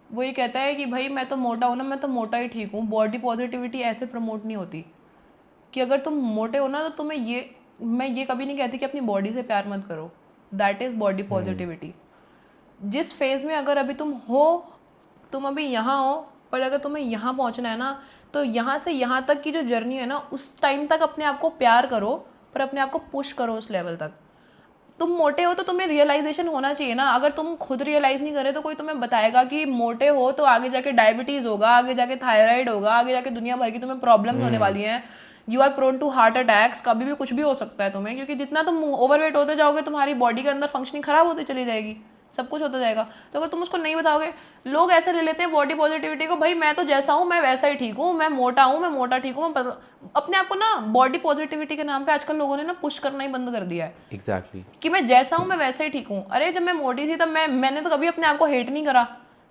वो ये कहता है कि भाई मैं तो मोटा हूँ ना, मैं तो मोटा ही ठीक हूँ। बॉडी पॉजिटिविटी ऐसे प्रमोट नहीं होती कि अगर तुम मोटे हो ना तो तुम्हें मैं ये कभी नहीं कहती कि अपनी बॉडी से प्यार मत करो। That is body positivity. जिस फेज़ में अगर अभी तुम हो, तुम अभी यहाँ हो, पर अगर तुम्हें यहाँ पहुँचना है ना, तो यहाँ से यहाँ तक की जो जर्नी है ना, उस टाइम तक अपने आप को प्यार करो, पर अपने आप को पुश करो उस लेवल तक। तुम मोटे हो तो तुम्हें रियलाइजेशन होना चाहिए ना। अगर तुम खुद रियलाइज़ नहीं करे तो कोई तुम्हें बताएगा कि मोटे हो तो आगे जाके डायबिटीज़ होगा, आगे जाके थायराइड होगा, आगे जाके दुनिया भर की तुम्हें प्रॉब्लम्स होने वाली हैं। You are prone to heart attacks, कभी भी कुछ भी हो सकता है तुम्हें, क्योंकि जितना तुम ओवरवेट होते जाओगे तुम्हारी बॉडी के अंदर फंक्शनिंग खराब होती चली जाएगी, सब कुछ होता जाएगा। तो अगर तुम उसको नहीं बताओगे, लोग ऐसे ले लेते हैं बॉडी पॉजिटिविटी को, भाई मैं तो जैसा हूँ मैं वैसा ही ठीक हूँ, मैं मोटा ठीक हूँ। अपने आप को ना बॉडी पॉजिटिविटी के नाम पे आजकल लोगों ने ना पुश करना ही बंद कर दिया है। एग्जैक्टली कि मैं जैसा हूँ मैं वैसा ही ठीक हूँ। अरे जब मैं मोटी थी तब मैंने तो कभी अपने आप को हेट नहीं करा,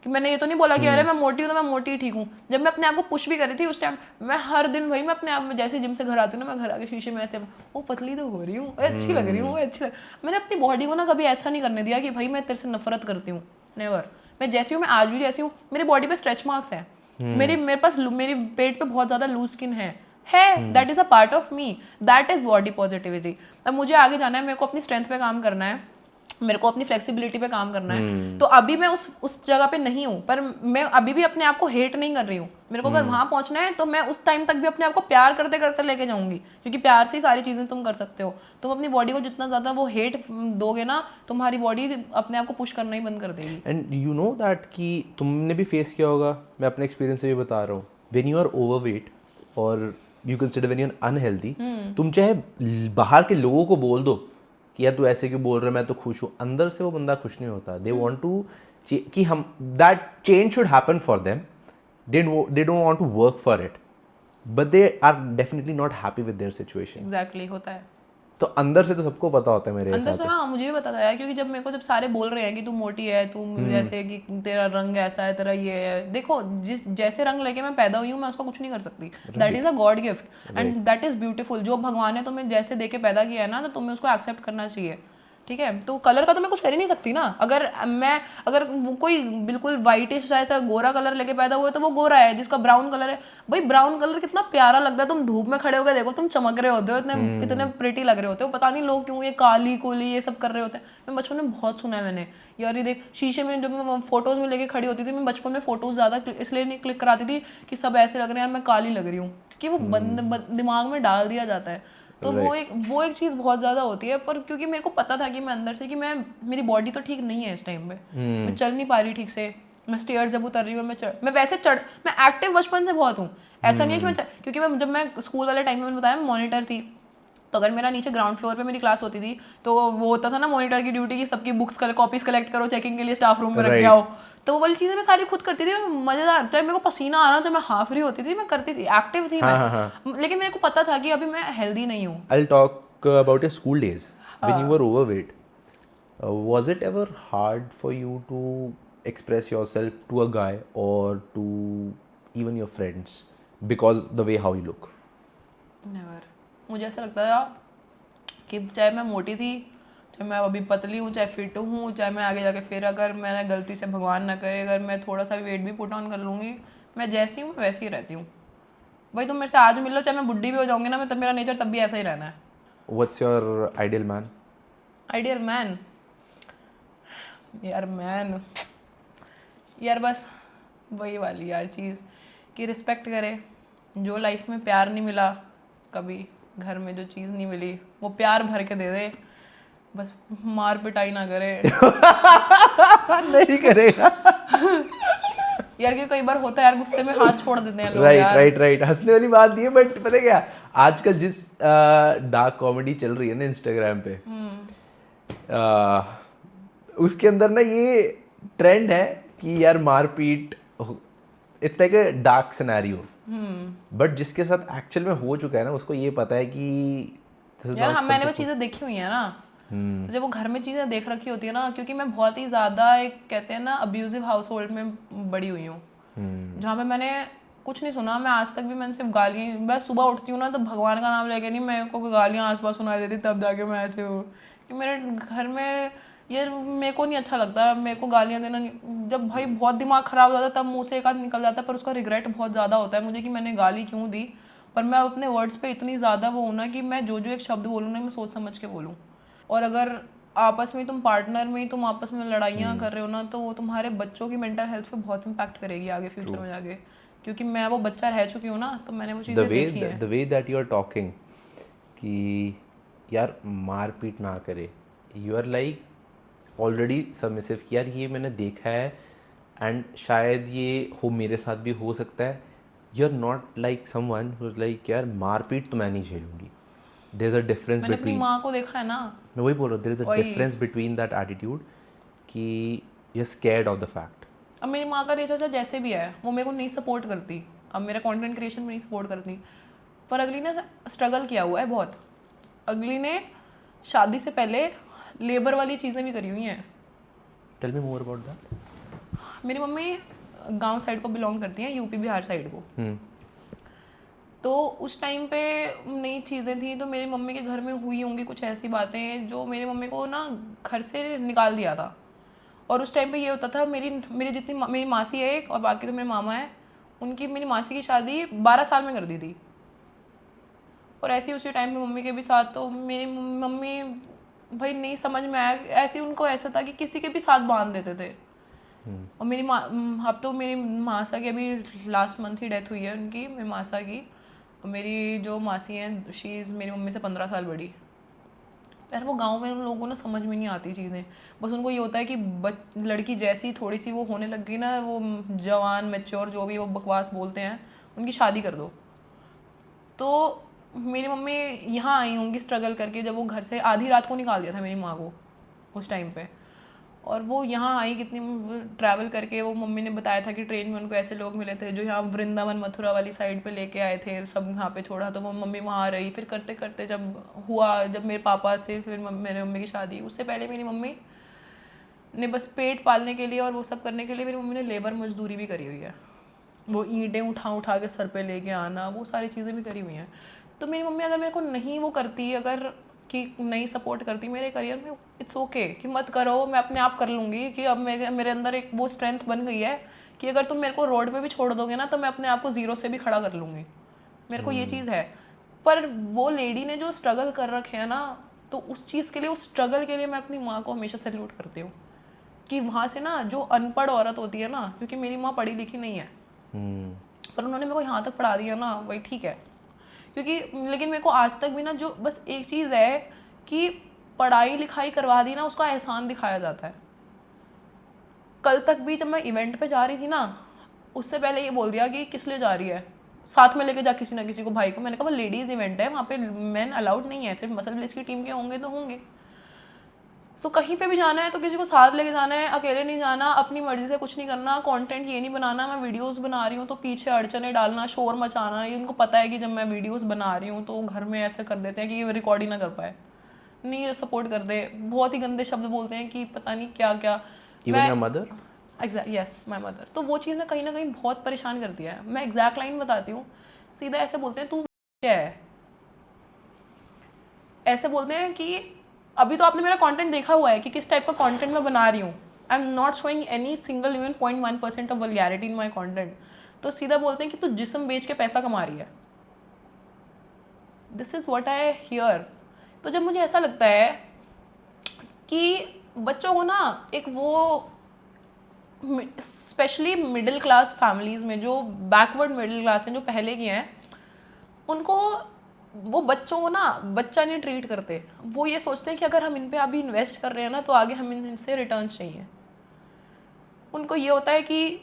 कि मैंने ये तो नहीं बोला कि अरे मैं मोटी हूँ तो मैं मोटी ही ठीक हूँ। जब मैं अपने आप को पुश भी करी थी उस टाइम, मैं हर दिन भाई मैं अपने आप में जैसे जिम से घर आती हूँ ना, मैं घर आके शीशे में ऐसे वो पतली तो हो रही हूँ, अच्छी लग रही हूँ, मैंने अपनी बॉडी को ना कभी ऐसा नहीं करने दिया कि भाई मैं तेरे से नफरत करती हूँ। नेवर। मैं जैसी हूँ, मैं आज भी जैसी हूँ। मेरी बॉडी पे स्ट्रेच मार्क्स हैं, मेरे पास मेरी पेट पे बहुत ज़्यादा लूज स्किन है। That is a part of me, that is body positivity. अब मुझे आगे जाना है, मेरे को अपनी स्ट्रेंथ पे काम करना है, मेरे को अपनी फ्लेक्सिबिलिटी पे काम करना है। तो अभी मैं उस जगह पे नहीं हूँ, पर मैं अभी भी अपने आप को हेट नहीं कर रही हूँ। मेरे को अगर वहां पहुंचना है तो मैं उस टाइम तक भी अपने आप को प्यार करते करते लेके जाऊंगी, क्योंकि प्यार से ही सारी चीजें तुम कर सकते हो। तुम अपनी बॉडी को जितना ज्यादा वो हेट दोगे ना, तुम्हारी बॉडी अपने आप को पुश करना ही बंद कर देगी। एंड यू नो दैट कि तुमने भी फेस किया होगा, मैं अपने एक्सपीरियंस से भी बता रहा हूँ, व्हेन यू आर ओवरवेट और you consider when you are unhealthy, तुम चाहे बाहर के लोगों को बोल दो कि यार तू ऐसे क्यों बोल रहा है, मैं तो खुश हूँ, अंदर से वो बंदा खुश नहीं होता। दे वांट टू कि हम that change should happen for them, they don't want to work for it, but they are definitely not happy with their situation. Exactly होता है। तो अंदर से तो सबको पता होता है मेरे अंदर हिसाब से हाँ, मुझे भी पता था यार, क्योंकि जब सारे बोल रहे हैं कि तू मोटी है, तू जैसे कि तेरा रंग ऐसा है, तेरा ये है, देखो जिस जैसे रंग लेके मैं पैदा हुई हूँ मैं उसका कुछ नहीं कर सकती। That is a God gift and that is beautiful. जो भगवान ने तुम्हें जैसे देके पैदा किया है ना, तो तुम्हें उसको एक्सेप्ट करना चाहिए, ठीक है। तो कलर का तो मैं कुछ कर ही नहीं सकती ना। अगर वो कोई बिल्कुल वाइटिश सा ऐसा गोरा कलर लेके पैदा हुआ है तो वो गोरा है। जिसका ब्राउन कलर है, भाई ब्राउन कलर कितना प्यारा लगता है। तुम धूप में खड़े होकर देखो, तुम चमक रहे होते हो, इतने कितने प्रिटी लग रहे होते हो। पता नहीं लोग क्यों ये काली कोली ये सब कर रहे होते हैं। मैं बचपन में बहुत सुना है मैंने, यार ये देख शीशे में जब मैं फोटोज में लेके खड़ी होती थी, मैं बचपन में फोटोज ज्यादा इसलिए नहीं क्लिक कराती थी कि सब ऐसे लग रहे हैं यार मैं काली लग रही हूँ, क्योंकि वो दिमाग में डाल दिया जाता है। तो वो एक चीज़ बहुत ज़्यादा होती है। पर क्योंकि मेरे को पता था कि मैं अंदर से कि मेरी बॉडी तो ठीक नहीं है इस टाइम पे, मैं चल नहीं पा रही ठीक से। मैं स्टेयर जब उतर रही हूँ मैं वैसे मैं एक्टिव बचपन से बहुत हूँ। ऐसा नहीं है कि क्योंकि जब मैं स्कूल वाले टाइम में मैंने बताया मैं मॉनिटर थी, तो अगर मेरा नीचे ग्राउंड फ्लोर पे मेरी क्लास होती थी तो वो होता था ना मॉनिटर की ड्यूटी की सबकी बुक्स कॉपीज कलेक्ट करो, चेकिंग के लिए स्टाफ रूम में रख के आओ। तो वो वाली चीज़ें मैं सारी खुद करती थी, मज़ेदार। चाहे मेरे को पसीना आ रहा, जब मैं हाफ रही होती थी मैं करती थी, एक्टिव थी मैं। लेकिन मेरे को पता था कि अभी मैं हेल्दी नहीं हूँ। I'll talk about your school days when you were overweight. Was it ever hard for you to express yourself to a guy or to even your friends because the way how you look? Never. मुझे ऐसा लगता था कि चाहे मैं मोटी थी, चाहे मैं अभी पतली हूँ, चाहे फिट हूँ, चाहे मैं आगे जाके फिर अगर मैंने गलती से भगवान ना करे अगर मैं थोड़ा सा भी वेट भी पुट ऑन कर लूँगी, मैं जैसी हूँ वैसी ही रहती हूँ। भाई तुम मेरे से आज मिल लो, चाहे मैं बुढ़ी भी हो जाऊँगी ना, मैं तब मेरा नेचर तब भी ऐसा ही रहना है। What's your ideal man? Ideal यार बस वही वाली यार चीज़ कि रिस्पेक्ट करे। जो लाइफ में प्यार नहीं मिला कभी, घर में जो चीज़ नहीं मिली वो प्यार भर के दे दे, बस मार पिटाई ना करे। नहीं करेगा। यार कि कई बार होता है यार, गुस्से में हाथ छोड़ देते हैं लोग यार। राइट हंसने वाली बात नहीं है, बट पता है क्या, आजकल जिस डार्क कॉमेडी चल रही है ना इंस्टाग्राम पे, उसके अंदर ना ये ट्रेंड है कि यार मारपीट, it's like a dark scenario, but जिसके साथ एक्चुअल में हो चुका है ना उसको ये पता है कि यार मैंने वो चीज़ें देखी हुई है ना। तो जब वो घर में चीज़ें देख रखी होती है ना, क्योंकि मैं बहुत ही ज़्यादा एक कहते हैं ना अब्यूजिव हाउस होल्ड में बड़ी हुई हूँ, जहाँ पे मैंने कुछ नहीं सुना। मैं आज तक भी मैंने सिर्फ गालियाँ, मैं सुबह उठती हूँ ना तो भगवान का नाम लेके नहीं, मेरे को गालियाँ आसपास सुनाई देती तब जाके मैं ऐसे हूँ कि मेरे घर में ये मेरे को नहीं अच्छा लगता। मेरे को गालियाँ देना नहीं, जब भाई बहुत दिमाग ख़राब हो जाता है तब मुँह से एक आध निकल जाता है, पर उसका रिग्रेट बहुत ज़्यादा होता है मुझे कि मैंने गाली क्यों दी। पर मैं अपने वर्ड्स पे इतनी ज़्यादा वो हूँ ना कि मैं जो एक शब्द बोलूँ ना मैं सोच समझ के बोलूँ। और अगर आपस में तुम पार्टनर में तुम आपस में लड़ाइयाँ कर रहे हो ना, तो वो तुम्हारे बच्चों की मेंटल हेल्थ पे बहुत इम्पैक्ट करेगी आगे फ्यूचर में जाके। क्योंकि मैं वो बच्चा रह चुकी हूँ ना, तो मैंने वो चीज़ें देखी हैं। The way that you are talking कि यार मारपीट ना करे, you are like already submissive कि यार ये मैंने देखा है एंड शायद ये हो मेरे साथ भी हो सकता है। You are not like someone who is like यार मारपीट तो मैं नहीं झेलूंगी। देयर इज अ डिफरेंस मैंने अपनी बिटवीन, माँ को देखा है ना, मैं वही बोल रहा हूँ, there is a difference between that attitude कि you are scared of the fact. अब मेरी माँ का नेचर जैसे भी है वो मेरे को नहीं सपोर्ट करती, अब मेरा कंटेंट क्रिएशन में नहीं सपोर्ट करती। पर अगली ने स्ट्रगल किया हुआ है बहुत। अगली ने शादी से पहले लेबर वाली चीज़ें भी करी हुई हैं। Tell me more about that. मेरी मम्मी गांव साइड को बिलोंग करती हैं, यूपी बिहार साइड को। तो उस टाइम पे नई चीज़ें थी, तो मेरी मम्मी के घर में हुई होंगी कुछ ऐसी बातें जो मेरी मम्मी को ना घर से निकाल दिया था। और उस टाइम पे ये होता था, मेरी जितनी मेरी मासी है एक और बाकी तो मेरे मामा है, उनकी मेरी मासी की शादी 12 साल में कर दी थी। और ऐसे ही उसी टाइम पे मम्मी के भी साथ, तो मेरी मम्मी भाई नहीं समझ में आया। ऐसे उनको ऐसा था कि किसी के भी साथ बांध देते थे। और मेरी माँ, अब तो मेरी मासा की अभी लास्ट मंथ ही डेथ हुई है उनकी, मेरी मासा की। और मेरी जो मासी हैं, शी इज़ मेरी मम्मी से 15 साल बड़ी। यार वो गांव में उन लोगों को ना समझ में नहीं आती चीज़ें। बस उनको ये होता है कि लड़की जैसी थोड़ी सी वो होने लग गई ना, वो जवान मैच्योर जो भी वो बकवास बोलते हैं, उनकी शादी कर दो। तो मेरी मम्मी यहाँ आई होंगी स्ट्रगल करके, जब वो घर से आधी रात को निकाल दिया था मेरी माँ को उस टाइम पे। और वो यहाँ आई कितनी ट्रैवल करके। वो मम्मी ने बताया था कि ट्रेन में उनको ऐसे लोग मिले थे जो यहाँ वृंदावन मथुरा वाली साइड पे लेके आए थे, सब यहाँ पे छोड़ा। तो वो मम्मी वहाँ रही। फिर करते करते जब मेरे पापा से फिर मेरे मम्मी की शादी, उससे पहले मेरी मम्मी ने बस पेट पालने के लिए और वो सब करने के लिए मेरी मम्मी ने लेबर मजदूरी भी करी हुई है। वो ईंटें उठा उठा के सर पे लेके आना, वो सारी चीज़ें भी करी हुई हैं। तो मेरी मम्मी अगर मेरे को नहीं वो करती, अगर कि नहीं सपोर्ट करती मेरे करियर में, इट्स ओके कि मत करो, मैं अपने आप कर लूँगी। कि अब मेरे अंदर एक वो स्ट्रेंथ बन गई है कि अगर तुम मेरे को रोड पे भी छोड़ दोगे ना, तो मैं अपने आप को ज़ीरो से भी खड़ा कर लूँगी। मेरे को ये चीज़ है। पर वो लेडी ने जो स्ट्रगल कर रखे है ना, तो उस चीज़ के लिए, उस स्ट्रगल के लिए मैं अपनी माँ को हमेशा सैल्यूट करती हूँ। कि वहाँ से ना जो अनपढ़ औरत होती है ना, क्योंकि मेरी माँ पढ़ी लिखी नहीं है, पर उन्होंने मेरे को यहाँ तक पढ़ा दिया ना, वही ठीक है। क्योंकि लेकिन मेरे को आज तक भी ना, जो बस एक चीज़ है कि पढ़ाई लिखाई करवा दी ना, उसका एहसान दिखाया जाता है। कल तक भी जब मैं इवेंट पे जा रही थी ना, उससे पहले ये बोल दिया कि किस लिए जा रही है, साथ में लेके जा किसी ना किसी को, भाई को। मैंने कहा वो लेडीज़ इवेंट है, वहाँ पे मैन अलाउड नहीं है, सिर्फ मसल प्लेस की टीम के होंगे तो होंगे। तो कहीं पे भी जाना है तो किसी को साथ लेके जाना है, अकेले नहीं जाना, अपनी मर्जी से कुछ नहीं करना। कंटेंट ये नहीं बनाना मैं वीडियोस बना रही हूँ तो पीछे अड़चने डालना, शोर मचाना। ये उनको पता है कि जब मैं वीडियोस बना रही हूँ तो घर में ऐसे कर देते हैं कि ये रिकॉर्ड ही ना कर पाए, नहीं सपोर्ट करते, बहुत ही गंदे शब्द बोलते हैं कि पता नहीं क्या क्या। Even your mother? Yes, my mother. तो वो चीज़ ना कहीं बहुत परेशान करती है। मैं एग्जैक्ट लाइन बताती हूँ, सीधा ऐसे बोलते हैं, तू क्या है, ऐसे बोलते हैं कि अभी तो आपने मेरा कंटेंट देखा हुआ है कि किस टाइप का कंटेंट मैं बना रही हूँ। I am not showing any single even 0.1% of vulgarity in my content. तो सीधा बोलते हैं कि तू जिस्म बेच के पैसा कमा रही है। This is what I hear. तो जब मुझे ऐसा लगता है कि बच्चों को ना एक वो, स्पेशली मिडिल क्लास फैमिलीज़ में, जो बैकवर्ड मिडिल क्लास हैं, जो पहले की हैं, उनको वो बच्चों को ना बच्चा नहीं ट्रीट करते। वो ये सोचते हैं कि अगर हम इन पे अभी इन्वेस्ट कर रहे हैं ना, तो आगे हम इनसे रिटर्न चाहिए। उनको ये होता है कि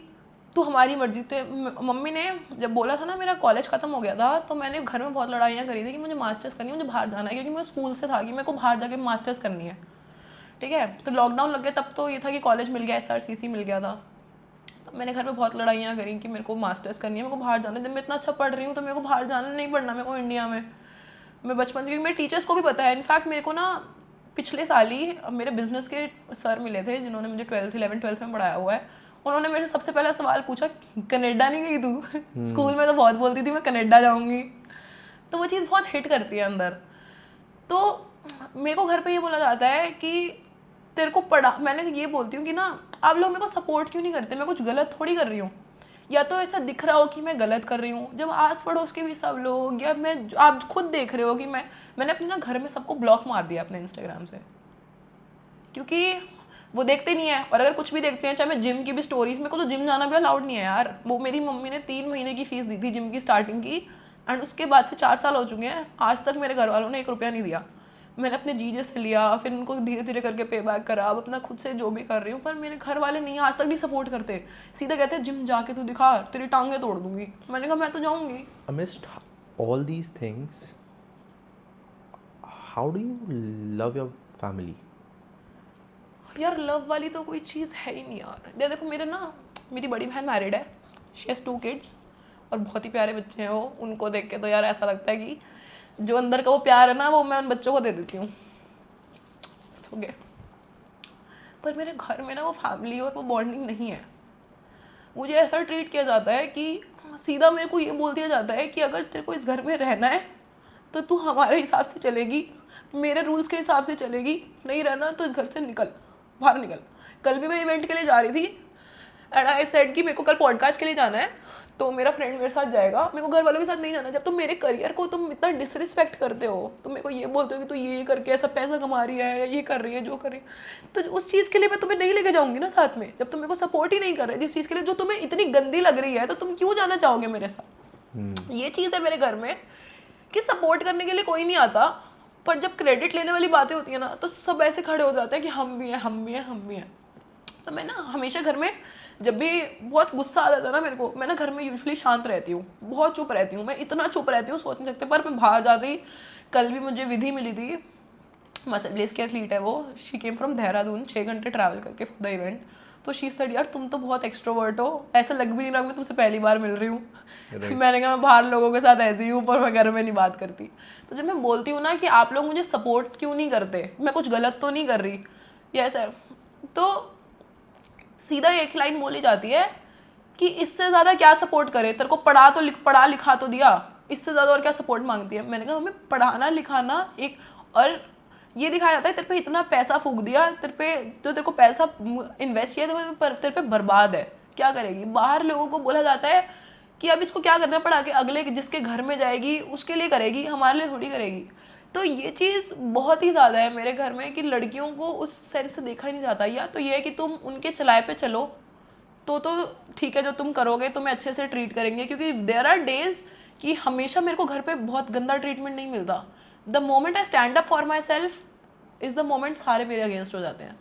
तू हमारी मर्जी। तो मम्मी ने जब बोला था ना, मेरा कॉलेज ख़त्म हो गया था, तो मैंने घर में बहुत लड़ाइयाँ करी थी कि मुझे मास्टर्स करनी है, मुझे बाहर जाना है। क्योंकि मैं स्कूल से था कि मेरे को बाहर जाके मास्टर्स करनी है, ठीक है। तो लॉकडाउन लग गया, तब तो ये था कि कॉलेज मिल गया, SRCC मिल गया था। तो मैंने घर में बहुत लड़ाइयाँ करी कि मेरे को मास्टर्स करनी है, मेरे को बाहर जाना है। जब मैं इतना अच्छा पढ़ रही हूँ तो मेरे को बाहर जाना नहीं पड़ना, मेरे को इंडिया में। मैं बचपन से, क्योंकि मेरे टीचर्स को भी पता है। इनफैक्ट मेरे को ना पिछले साल ही मेरे बिजनेस के सर मिले थे, जिन्होंने मुझे 11th-12th में पढ़ाया हुआ है। उन्होंने मेरे से सबसे पहला सवाल पूछा, कनाडा नहीं गई तू? स्कूल में तो बहुत बोलती थी मैं कनाडा जाऊँगी। तो वो चीज़ बहुत हिट करती है अंदर। तो मेरे को घर पे ये बोला जाता है कि तेरे को पढ़ा, मैंने ये बोलती हूँ कि ना, आप लोग मेरे को सपोर्ट क्यों नहीं करते? मैं कुछ गलत थोड़ी कर रही हूँ। या तो ऐसा दिख रहा हो कि मैं गलत कर रही हूँ, जब आस पड़ोस के भी सब लोग, या आप खुद देख रहे हो कि मैंने अपने ना घर में सबको ब्लॉक मार दिया अपने इंस्टाग्राम से, क्योंकि वो देखते नहीं है। और अगर कुछ भी देखते हैं, चाहे मैं जिम की भी स्टोरीज, मेरे को तो जिम जाना भी अलाउड नहीं है यार। वो मेरी मम्मी ने 3 महीने की फीस दी थी जिम की स्टार्टिंग की, एंड उसके बाद से 4 साल हो चुके हैं, आज तक मेरे घर वालों ने 1 रुपया नहीं दिया। मैंने अपने जीजे से लिया, फिर उनको धीरे धीरे करके पे बैक करा, अब अपना खुद से जो भी कर रही हूँ। पर मेरे घर वाले नहीं, आज तक नहीं सपोर्ट करते। सीधा कहते हैं जिम जाके तू दिखा, तेरी टांगे तोड़ दूंगी। मैंने कहा मैं तो जाऊँगी। Amidst all these things, how do you love your family? यार लव वाली तो कोई चीज़ है ही नहीं यार। देखो मेरी बड़ी बहन मैरिड है, शी हैज़ 2 किड्स, और बहुत ही प्यारे बच्चे हैं वो। उनको देख के तो यार ऐसा लगता है कि जो अंदर का वो प्यार है ना, वो मैं उन बच्चों को दे देती हूँ। ओके, पर मेरे घर में ना वो फैमिली और वो बॉन्डिंग नहीं है। मुझे ऐसा ट्रीट किया जाता है कि सीधा मेरे को ये बोल दिया जाता है कि अगर तेरे को इस घर में रहना है तो तू हमारे हिसाब से चलेगी, मेरे रूल्स के हिसाब से चलेगी, नहीं रहना तो इस घर से निकल, बाहर निकल। कल भी मैं इवेंट के लिए जा रही थी, एंड आई सेड कि मेरे को कल पॉडकास्ट के लिए जाना है, तो मेरा फ्रेंड मेरे साथ जाएगा, मेरे को घर वालों के साथ नहीं जाना। जब तुम मेरे करियर को तुम इतना डिसरिस्पेक्ट करते हो, तुम मेरे को ये बोलते हो कि तू ये करके ऐसा पैसा कमा रही है या ये कर रही है जो कर रही है, तो उस चीज़ के लिए मैं तुम्हें नहीं लेके जाऊंगी ना साथ में। जब तुम मेरे को सपोर्ट ही नहीं कर रहे जिस चीज़ के लिए जो तुम्हें इतनी गंदी लग रही है, तो तुम क्यों जाना चाहोगे मेरे साथ? ये चीज़ है मेरे घर में कि सपोर्ट करने के लिए कोई नहीं आता, पर जब क्रेडिट लेने वाली बातें होती है ना, तो सब ऐसे खड़े हो जाते हैं कि हम भी हैं, हम भी हैं, हम भी हैं। तो मैं ना हमेशा घर में जब भी बहुत गुस्सा आ जाता है ना मेरे को, मैं ना घर में यूजुअली शांत रहती हूँ, बहुत चुप रहती हूँ। मैं इतना चुप रहती हूँ सोच नहीं सकते। पर मैं बाहर जाती ही, कल भी मुझे विधि मिली थी, मसल ब्लेस की एथलीट है वो, शी केम फ्रॉम देहरादून 6 घंटे ट्रैवल करके फॉर द इवेंट। तो शी सेड यार तुम तो बहुत एक्सट्रोवर्ट हो, ऐसा लग भी नहीं रहा मैं तुमसे पहली बार मिल रही हूँ। मैंने कहा मैं बाहर लोगों के साथ ऐसी हूँ, पर मैं घर में नहीं बात करती। तो जब मैं बोलती हूँ ना कि आप लोग मुझे सपोर्ट क्यों नहीं करते, मैं कुछ गलत तो नहीं कर रही या ऐसा, तो सीधा एक लाइन बोली जाती है कि इससे ज़्यादा क्या सपोर्ट करे, तेरे को पढ़ा लिखा तो दिया, इससे ज़्यादा और क्या सपोर्ट मांगती है। मैंने कहा हमें पढ़ाना लिखाना एक, और ये दिखाया जाता है तेरे पे इतना पैसा फूंक दिया, तेरे पे जो तेरे को पैसा इन्वेस्ट किया तेरे पे बर्बाद है, क्या करेगी। बाहर लोगों को बोला जाता है कि अब इसको क्या करना है पढ़ा के, अगले जिसके घर में जाएगी उसके लिए करेगी, हमारे लिए थोड़ी करेगी। तो ये चीज़ बहुत ही ज़्यादा है मेरे घर में कि लड़कियों को उस सेंस से देखा ही नहीं जाता। या तो ये है कि तुम उनके चलाए पे चलो तो ठीक है, जो तुम करोगे तुम्हें अच्छे से ट्रीट करेंगे, क्योंकि देयर आर डेज कि हमेशा मेरे को घर पे बहुत गंदा ट्रीटमेंट नहीं मिलता। The moment I stand up for my self is the moment सारे मेरे अगेंस्ट हो जाते हैं।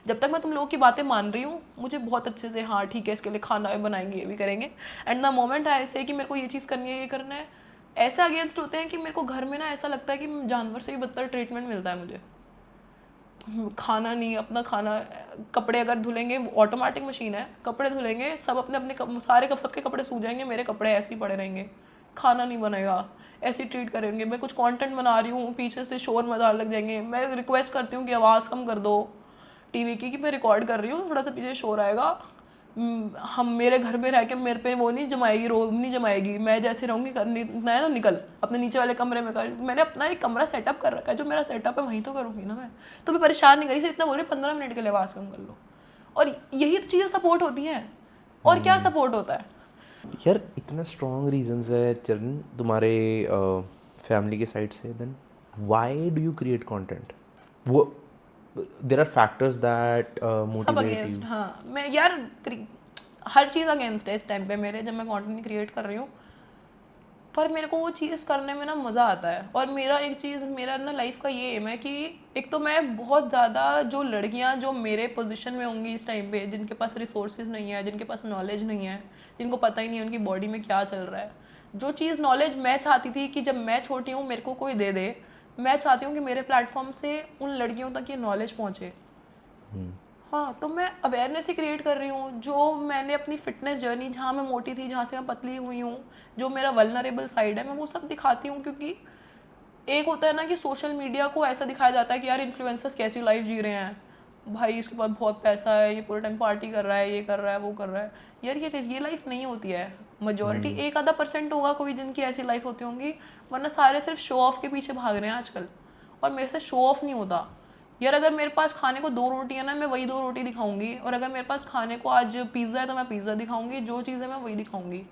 जब तक मैं तुम लोगों की बातें मान रही हूँ, मुझे बहुत अच्छे से हाँ ठीक है इसके लिए खाना भी बनाएंगे, ये भी करेंगे, एंड द मोमेंट आई से कि मेरे को ये चीज़ करनी है, ये करना है, ऐसे अगेंस्ट होते हैं कि मेरे को घर में ना ऐसा लगता है कि जानवर से भी बदतर ट्रीटमेंट मिलता है मुझे। खाना नहीं, अपना खाना, कपड़े अगर धुलेंगे, ऑटोमेटिक मशीन है, कपड़े धुलेंगे सब अपने अपने सारे सबके कपड़े सूख जाएंगे, मेरे कपड़े ऐसे ही पड़े रहेंगे। खाना नहीं बनेगा, ऐसे ट्रीट करेंगे। मैं कुछ कंटेंट बना रही हूँ, पीछे से शोर मचाने लग जाएंगे। मैं रिक्वेस्ट करती हूँ कि आवाज़ कम कर दो टीवी की, कि मैं रिकॉर्ड कर रही हूँ, थोड़ा सा पीछे शोर आएगा। हम मेरे घर में रह के मेरे पे वो नहीं जमाएगी, रोब नहीं जमाएगी। मैं जैसे रहूँगी, करना है तो निकल अपने नीचे वाले कमरे में कर। मैंने अपना एक कमरा सेटअप कर रखा है, जो मेरा सेटअप है वहीं तो करूँगी ना मैं। तो मैं परेशान नहीं करी, सिर्फ इतना बोल रही 15 मिनट के लिए आवाज़ कम कर लो। और यही तो चीज़ें सपोर्ट होती हैं। और क्या सपोर्ट होता है यार? इतना स्ट्रॉन्ग रीजंस है चरण तुम्हारे फैमिली के साइड से, then why do you create content? वो देयर आर फैक्टर्स दैट सब मोटिवेट अगेंस्ट। यू। हाँ मैं यार हर चीज़ अगेंस्ट है इस टाइम पे मेरे, जब मैं कंटेंट क्रिएट कर रही हूँ। पर मेरे को वो चीज़ करने में ना मज़ा आता है। और मेरा एक चीज़, मेरा ना लाइफ का ये एम है कि एक तो मैं बहुत ज़्यादा, जो लड़कियां जो मेरे पोजीशन में होंगी इस टाइम पे, जिनके पास रिसोर्सेज नहीं है, जिनके पास नॉलेज नहीं है, जिनको पता ही नहीं है उनकी बॉडी में क्या चल रहा है, जो चीज़ नॉलेज मैं चाहती थी कि जब मैं छोटी हूँ मेरे को कोई दे दे, मैं चाहती हूँ कि मेरे प्लेटफॉर्म से उन लड़कियों तक ये नॉलेज पहुँचे। हाँ, तो मैं अवेयरनेस ही क्रिएट कर रही हूँ। जो मैंने अपनी फिटनेस जर्नी, जहाँ मैं मोटी थी, जहाँ से मैं पतली हुई हूँ, जो मेरा वल्नरेबल साइड है, मैं वो सब दिखाती हूँ। क्योंकि एक होता है ना कि सोशल मीडिया को ऐसा दिखाया जाता है कि यार इन्फ्लुएंसर्स कैसी लाइफ जी रहे हैं, भाई इसके पास बहुत पैसा है, ये पूरे टाइम पार्टी कर रहा है, ये कर रहा है, वो कर रहा है। यार ये लाइफ नहीं होती है। मेजोरिटी 1-आधा% होगा कोई जिनकी ऐसी लाइफ होती होंगी, वरना सारे सिर्फ शो ऑफ के पीछे भाग रहे हैं आजकल। और मेरे से शो ऑफ नहीं होता यार। अगर मेरे पास खाने को 2 रोटी है ना, मैं वही 2 रोटी दिखाऊंगी। और अगर मेरे पास खाने को आज पिज़्ज़ा है तो मैं पिज़्ज़ा दिखाऊंगी। जो चीज़ है मैं वही दिखाऊंगी।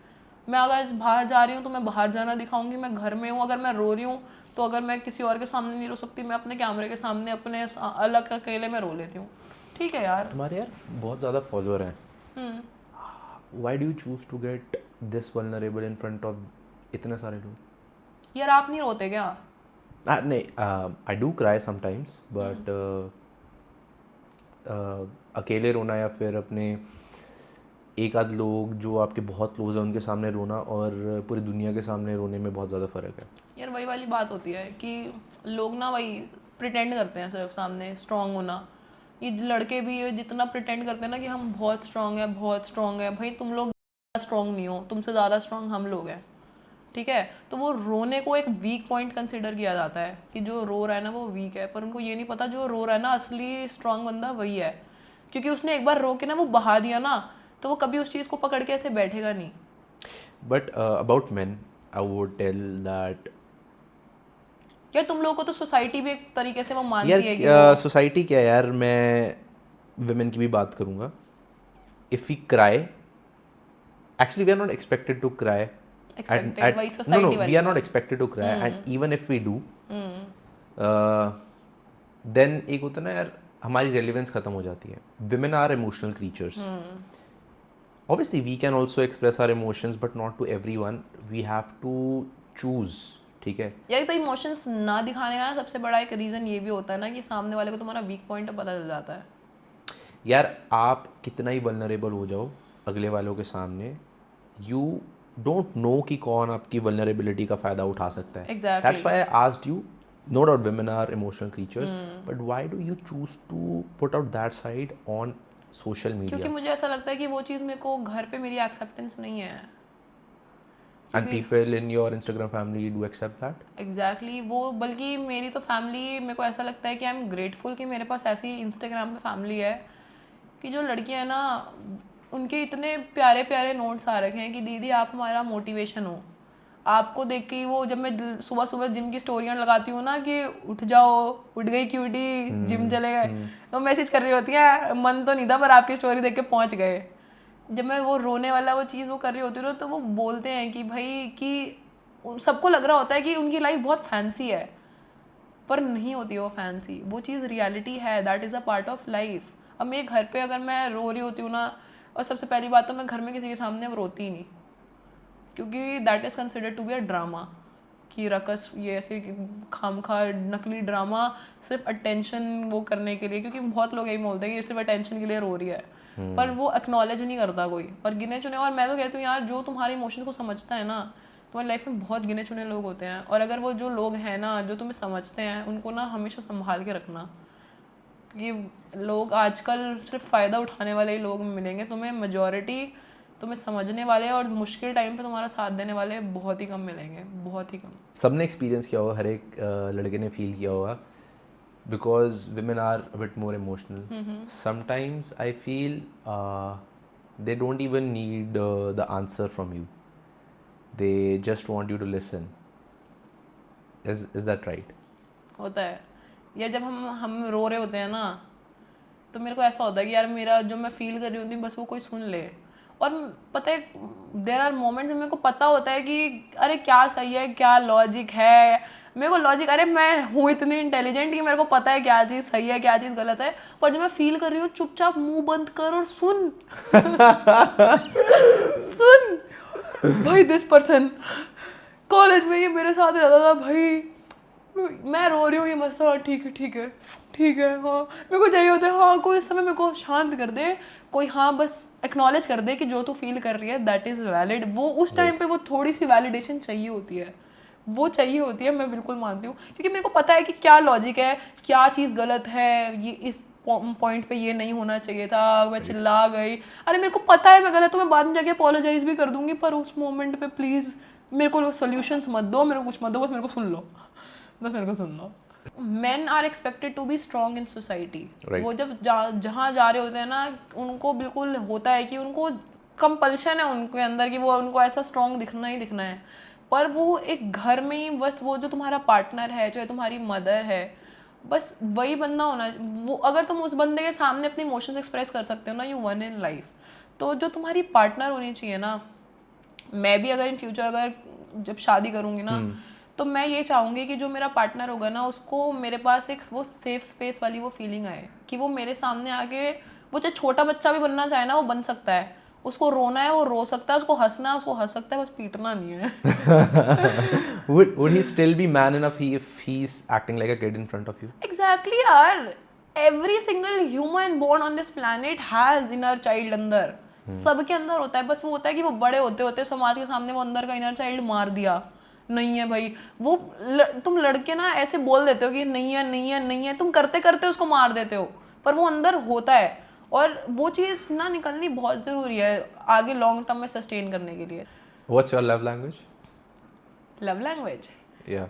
मैं अगर बाहर जा रही हूँ तो मैं बाहर जाना दिखाऊंगी। मैं घर में हूँ, अगर मैं रो रही हूँ तो अगर मैं किसी और के सामने नहीं रो सकती, मैं अपने कैमरे के सामने अपने अलग अकेले में रो लेती हूँ। ठीक है यार। तुम्हारे यार बहुत ज़्यादा फॉलोअर हैं, why do you choose to get this vulnerable in front of इतने सारे लोग? यार आप नहीं रोते क्या? नहीं, I do cry sometimes, but अकेले रोना या फिर अपने एक आध लोग जो आपके बहुत क्लोज हैं उनके सामने रोना और पूरी दुनिया के सामने रोने में बहुत ज़्यादा फ़र्क है। यार वही वाली बात होती है कि लोग ना वही प्रिटेंड करते हैं सिर्फ सामने स्ट्रांग होना। ये लड़के भी जितना प्रिटेंड करते हैं ना कि हम बहुत स्ट्रांग है, बहुत स्ट्रांग है, भाई तुम लोग स्ट्रांग नहीं हो, तुमसे ज़्यादा स्ट्रांग हम लोग हैं। ठीक है, तो वो रोने को एक वीक पॉइंट कंसिडर किया जाता है कि जो रो रहा है ना वो वीक है। पर उनको ये नहीं पता जो रो रहा है ना असली स्ट्रांग बंदा वही है, क्योंकि उसने एक बार रो के ना वो बहा दिया ना, तो वो कभी उस चीज़ को पकड़ के ऐसे बैठेगा नहीं। But about man I would tell that यार तुम लोगों को तो सोसाइटी भी एक तरीके से वो मानती है कि यार सोसाइटी क्या यार, मैं विमेन की भी बात करूँगा। If we cry actually we are not expected to cry. Expected, वही society we are not expected to cry, and even if we do, then एक होता है ना यार, हमारी relevance खत्म हो जाती है. Women are emotional creatures. Obviously we can also express our emotions, but not to everyone. We have to choose. ठीक है. यार तो इमोशंस ना दिखाने का ना सबसे बड़ा एक रीज़न ये भी होता है ना कि सामने वाले को तुम्हारा वीक पॉइंट पता चल जाता है. यार आप कितना ही वल्नरेबल हो जाओ अगले वालों के सामने, यू डोंट नो कि कौन आपकी वल्नरेबिलिटी का फ़ायदा उठा सकता है. Exactly. That's why I asked you, no doubt women are emotional creatures, but why do you choose to put out that side on social media? क्योंकि मुझे ऐसा लगता है कि वो चीज़ मेरे को घर पे मेरी एक्सेप्टेंस नहीं है. And people in your Instagram family do accept that? Exactly वो बल्कि मेरी तो फैमिली, मेरे को ऐसा लगता है कि आई एम ग्रेटफुल कि मेरे पास ऐसी इंस्टाग्राम पे फैमिली है कि जो लड़कियां हैं ना, उनके इतने प्यारे प्यारे नोट्स आ रखे हैं कि दीदी आप हमारा मोटिवेशन हो. आपको देख के वो, जब मैं सुबह सुबह जिम की स्टोरियाँ लगाती हूँ ना कि उठ जाओ, उठ गई क्यूटी, जिम चले गए, तो मैसेज कर रही होती है, मन तो नहीं था पर आपकी स्टोरी देख के पहुँच गए. जब मैं वो रोने वाला वो चीज़ वो कर रही होती हूँ तो वो बोलते हैं कि भाई कि सबको लग रहा होता है कि उनकी लाइफ बहुत फैंसी है, पर नहीं होती वो फैंसी. वो चीज़ रियलिटी है, that is a part of life. अब मेरे घर पे अगर मैं रो रही होती हूँ ना, और सबसे पहली बात तो मैं घर में किसी के सामने अब रोती ही नहीं, क्योंकि that is considered to be a drama. कि रकस ये ऐसे खामखा नकली ड्रामा सिर्फ अटेंशन वो करने के लिए, क्योंकि बहुत लोग यही बोलते हैं कि सिर्फ अटेंशन के लिए रो रही है, पर वो एक्नॉलेज नहीं करता कोई. और गिने चुने, और मैं तो कहती हूँ यार जो तुम्हारे इमोशन को समझता है ना, तुम्हारी लाइफ में बहुत गिने चुने लोग होते हैं. और अगर वो जो लोग हैं ना जो तुम्हें समझते हैं, उनको ना हमेशा संभाल के रखना. क्योंकि लोग आजकल सिर्फ फ़ायदा उठाने वाले ही लोग मिलेंगे तुम्हें. मेजॉरिटी तुम्हें समझने वाले और मुश्किल टाइम पे तुम्हारा साथ देने वाले बहुत ही कम मिलेंगे, बहुत ही कम. सबने एक्सपीरियंस किया होगा, हर एक लड़के ने फील किया होगा, because women are a bit more emotional. Sometimes I feel they don't even need the answer from you. They just want you to listen. Is that right? होता है. या जब हम रो रहे होते हैं ना, तो मेरे को ऐसा होता है कि यार मेरा जो मैं फील कर रही होती हूँ बस वो कोई सुन ले. और पता है देयर आर मोमेंट्स मेरे को पता होता है कि अरे क्या सही है क्या लॉजिक है. मेरे को लॉजिक, अरे मैं हूँ इतनी इंटेलिजेंट कि मेरे को पता है क्या चीज़ सही है क्या चीज़ गलत है, पर जो मैं फील कर रही हूँ चुपचाप मुंह बंद कर और सुन. सुन भाई, दिस पर्सन कॉलेज में ये मेरे साथ रहता था भाई, मैं रो रही हूँ ये मसला, ठीक है ठीक है ठीक है, हाँ मेरे को चाहिए होता है, हाँ कोई इस समय मेरे को शांत कर दे, कोई हाँ बस एक्नॉलेज कर दे कि जो तू फील कर रही है दैट इज़ वैलिड. वो उस टाइम पे वो थोड़ी सी वैलिडेशन चाहिए होती है, वो चाहिए होती है, मैं बिल्कुल मानती हूँ. क्योंकि मेरे को पता है कि क्या लॉजिक है, क्या चीज़ गलत है, ये इस पॉइंट पे ये नहीं होना चाहिए था, मैं चिल्ला गई, अरे मेरे को पता है मैं गलत हूँ, मैं बाद में जाके अपोलोजाइज भी कर दूंगी, पर उस मोमेंट पे प्लीज़ मेरे को सोल्यूशंस मत दो, मेरे को कुछ मत दो, बस मेरे को सुन लो, बस मेरे को सुन लो. Men are expected to be strong in society. Right. वो जब जहाँ जा रहे होते हैं ना, उनको बिल्कुल होता है कि उनको कंपल्शन है उनके अंदर कि वो उनको ऐसा स्ट्रॉन्ग दिखना ही दिखना है. पर वो एक घर में ही बस वो जो तुम्हारा पार्टनर है, चाहे तुम्हारी मदर है, बस वही बंदा होना. वो अगर तुम उस बंदे के सामने अपने इमोशंस एक्सप्रेस कर सकते हो ना, यू वन इन लाइफ. तो जो तुम्हारी पार्टनर होनी चाहिए ना, मैं भी अगर इन फ्यूचर अगर जब शादी करूँगी ना, तो मैं ये चाहूँगी कि जो मेरा पार्टनर होगा ना, उसको मेरे पास एक वो सेफ स्पेस वाली वो फीलिंग आए कि वो मेरे सामने आके, वो चाहे छोटा बच्चा भी बनना चाहे ना वो बन सकता है, उसको रोना है वो रो सकता है, उसको हंसना है उसको हंस सकता है, बस पीटना नहीं है. would he still be man enough if he's acting like a kid in front of you? Exactly यार, every single human born on this planet has inner child अंदर. सबके अंदर होता है, बस वो होता है कि वो बड़े होते होते समाज के सामने वो अंदर का इनर चाइल्ड मार दिया. नहीं है भाई, वो तुम लड़के ना ऐसे बोल देते हो कि नहीं है नहीं है नहीं है, तुम करते करते उसको मार देते हो, पर वो अंदर होता है. और वो चीज़ ना निकलनी बहुत ज़रूरी है आगे लॉन्ग टर्म में सस्टेन करने के लिए. What's your love language? Love language? Yeah.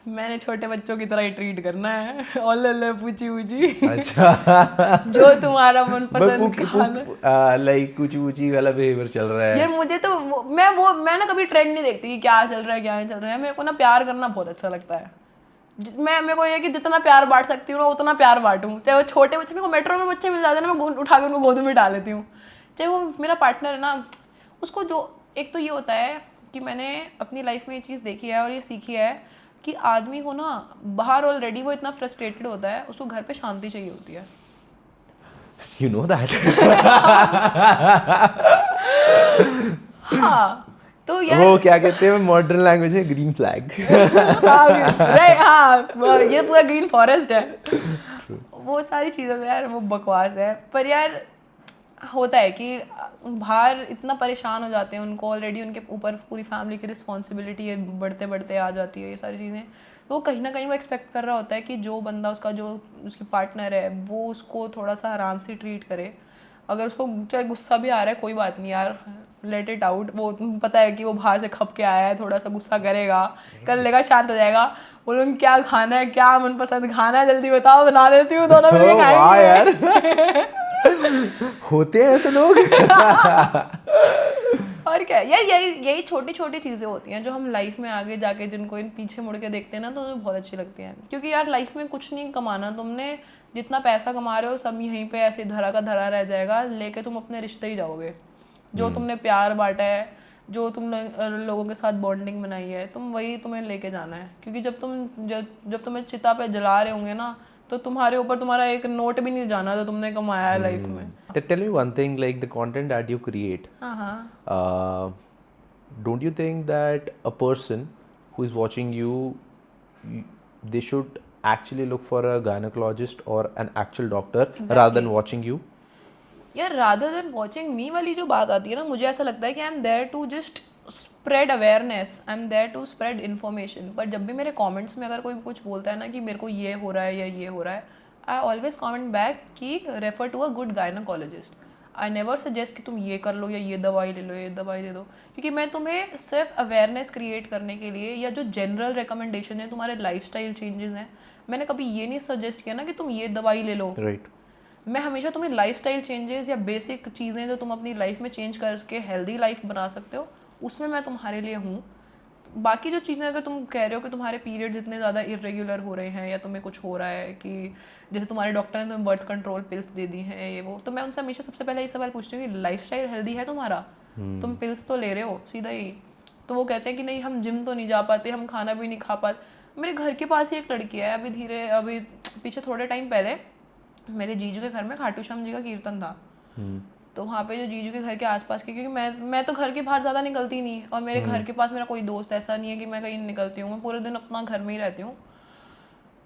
मैंने छोटे बच्चों की तरह ही ट्रीट करना है, ओले पूछी पूछी. अच्छा. जो तुम्हारा मनपसंद खाना, लाइक कुछ ऊंची वाला बिहेवियर चल रहा है. यार मुझे तो मैं ना कभी ट्रेंड नहीं देखती कि क्या चल रहा है क्या नहीं चल रहा है. मेरे को ना प्यार करना बहुत अच्छा लगता है. मेरे को ये कि जितना प्यार बांट सकती हूँ ना उतना प्यार बांटूँ. चाहे वो छोटे बच्चे, मेरे को मेट्रो में बच्चे मिल जाते हैं ना, मैं उठा के उनको गोद में डाल लेती हूँ. चाहे वो मेरा पार्टनर है ना, उसको जो एक तो ये होता है कि मैंने अपनी लाइफ में ये चीज़ देखी है और ये सीखी है कि आदमी को ना बाहर ऑलरेडी वो इतना फ्रस्ट्रेटेड होता है, उसको घर पे शांति चाहिए होती है। You know that? हाँ तो यार वो क्या कहते हैं मॉडर्न लैंग्वेज में ग्रीन फ्लैग। राइट, हाँ ये पूरा ग्रीन फॉरेस्ट है। वो सारी चीज़ें तो यार वो बकवास है, पर यार होता है कि बाहर इतना परेशान हो जाते हैं, उनको ऑलरेडी उनके ऊपर पूरी फैमिली की रिस्पॉन्सिबिलिटी है, बढ़ते बढ़ते आ जाती है ये सारी चीज़ें। तो कहीं ना कहीं वो एक्सपेक्ट कर रहा होता है कि जो बंदा उसका जो उसकी पार्टनर है वो उसको थोड़ा सा आराम से ट्रीट करे। अगर उसको चाहे गुस्सा भी आ रहा है, कोई बात नहीं यार, लेट इट आउट। वो पता है कि वो बाहर से खप के आया है, थोड़ा सा गुस्सा करेगा, कर लेगा, शांत हो जाएगा। बोलो क्या खाना है, क्या मनपसंद खाना है, जल्दी बताओ, बना देती हूँ, दोनों मिलके खाएंगे। यार होते हैं ऐसे लोग। और क्या यार, यही छोटी छोटी चीज़ें होती हैं जो हम लाइफ में आगे जाके जिनको इन पीछे मुड़ के देखते हैं ना, तो बहुत अच्छी लगती हैं। क्योंकि यार लाइफ में कुछ नहीं कमाना, तुमने जितना पैसा कमा रहे हो सब यहीं पे ऐसे धरा का धरा रह जाएगा, लेके तुम अपने रिश्ते ही जाओगे। जो तुमने प्यार बांटा है, जो तुमने लोगों के साथ बॉन्डिंग बनाई है, तुम वही तुम्हें लेके जाना है। क्योंकि जब तुम्हें चिता पे जला रहे होंगे ना, तो तुम्हारे ऊपर तुम्हारा एक नोट भी नहीं जाना जो तुमने कमाया है लाइफ में। Tell me one thing, like the content that you create. Don't you think that a person who is watching you, they should actually look for a gynecologist or an actual doctor rather than watching you? यार rather than watching मी वाली जो बात आती है ना, मुझे ऐसा लगता है कि I am there to just spread awareness, I am there to spread information. पर जब भी मेरे कमेंट्स में अगर कोई कुछ बोलता है ना कि मेरे को ये हो रहा है या ये हो रहा है, आई ऑलवेज कमेंट बैक कि refer to a good gynaecologist. I never suggest कि तुम ये कर लो या ये दवाई ले लो, ये दवाई दे दो। क्योंकि मैं तुम्हें सिर्फ अवेयरनेस क्रिएट करने के लिए या जो जनरल रिकमेंडेशन है, तुम्हारे लाइफस्टाइल चेंजेस हैं, मैंने कभी ये नहीं सजेस्ट किया ना कि तुम ये दवाई ले लो। Right. मैं हमेशा तुम्हें लाइफस्टाइल चेंजेस या बेसिक चीज़ें जो तुम अपनी लाइफ में चेंज करके हेल्दी लाइफ बना सकते हो, उसमें मैं तुम्हारे लिए हूँ। बाकी जो चीज़ें अगर तुम कह रहे हो कि तुम्हारे पीरियड्स इतने ज़्यादा इरेगुलर हो रहे हैं या तुम्हें कुछ हो रहा है कि जैसे तुम्हारे डॉक्टर ने तुम्हें बर्थ कंट्रोल पिल्स दे दी हैं ये वो, तो मैं उनसे हमेशा सबसे पहले ये सवाल पूछती हूँ कि लाइफस्टाइल हेल्दी है तुम्हारा? तुम पिल्स तो ले रहे हो सीधा ही। तो वो कहते हैं कि नहीं, हम जिम तो नहीं जा पाते, हम खाना भी नहीं खा पाते। मेरे घर के पास ही एक लड़की है, अभी पीछे थोड़े टाइम पहले मेरे जीजू के घर में खाटू श्याम जी का कीर्तन था। तो वहाँ पे जो जीजू के घर के आसपास के, क्योंकि मैं तो घर के बाहर ज़्यादा निकलती नहीं, और मेरे घर के पास मेरा कोई दोस्त ऐसा नहीं है कि मैं कहीं निकलती हूँ, मैं पूरे दिन अपना घर में ही रहती हूँ।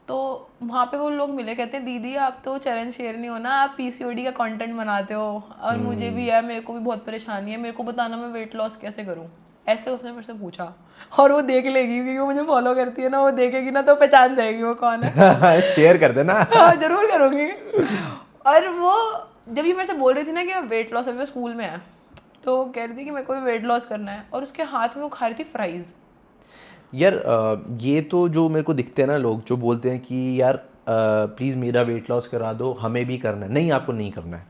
तो वहाँ पे वो लोग मिले, कहते हैं दीदी आप तो चरण शेरनी हो ना, आप पीसीओडी का कंटेंट बनाते हो, और मुझे भी है, मेरे को भी बहुत परेशानी है, मेरे को बताना मैं वेट लॉस कैसे करूँ। ऐसे उसने मेरे से पूछा, और वो देख लेगी क्योंकि वो मुझे फॉलो करती है ना, वो देखेगी ना तो पहचान जाएगी वो कौन है। शेयर कर देना। हाँ जरूर करूँगी। और वो जब ये मेरे से बोल रही थी ना कि मैं वेट लॉस, अभी वो स्कूल में है, तो वो कह रही थी कि मेरे को भी वेट लॉस करना है, और उसके हाथ में वो खा रही थी फ्राइज़। यार ये तो जो मेरे को दिखते हैं ना लोग जो बोलते हैं कि यार प्लीज़ मेरा वेट लॉस करा दो, हमें भी करना है। नहीं, आपको नहीं करना है।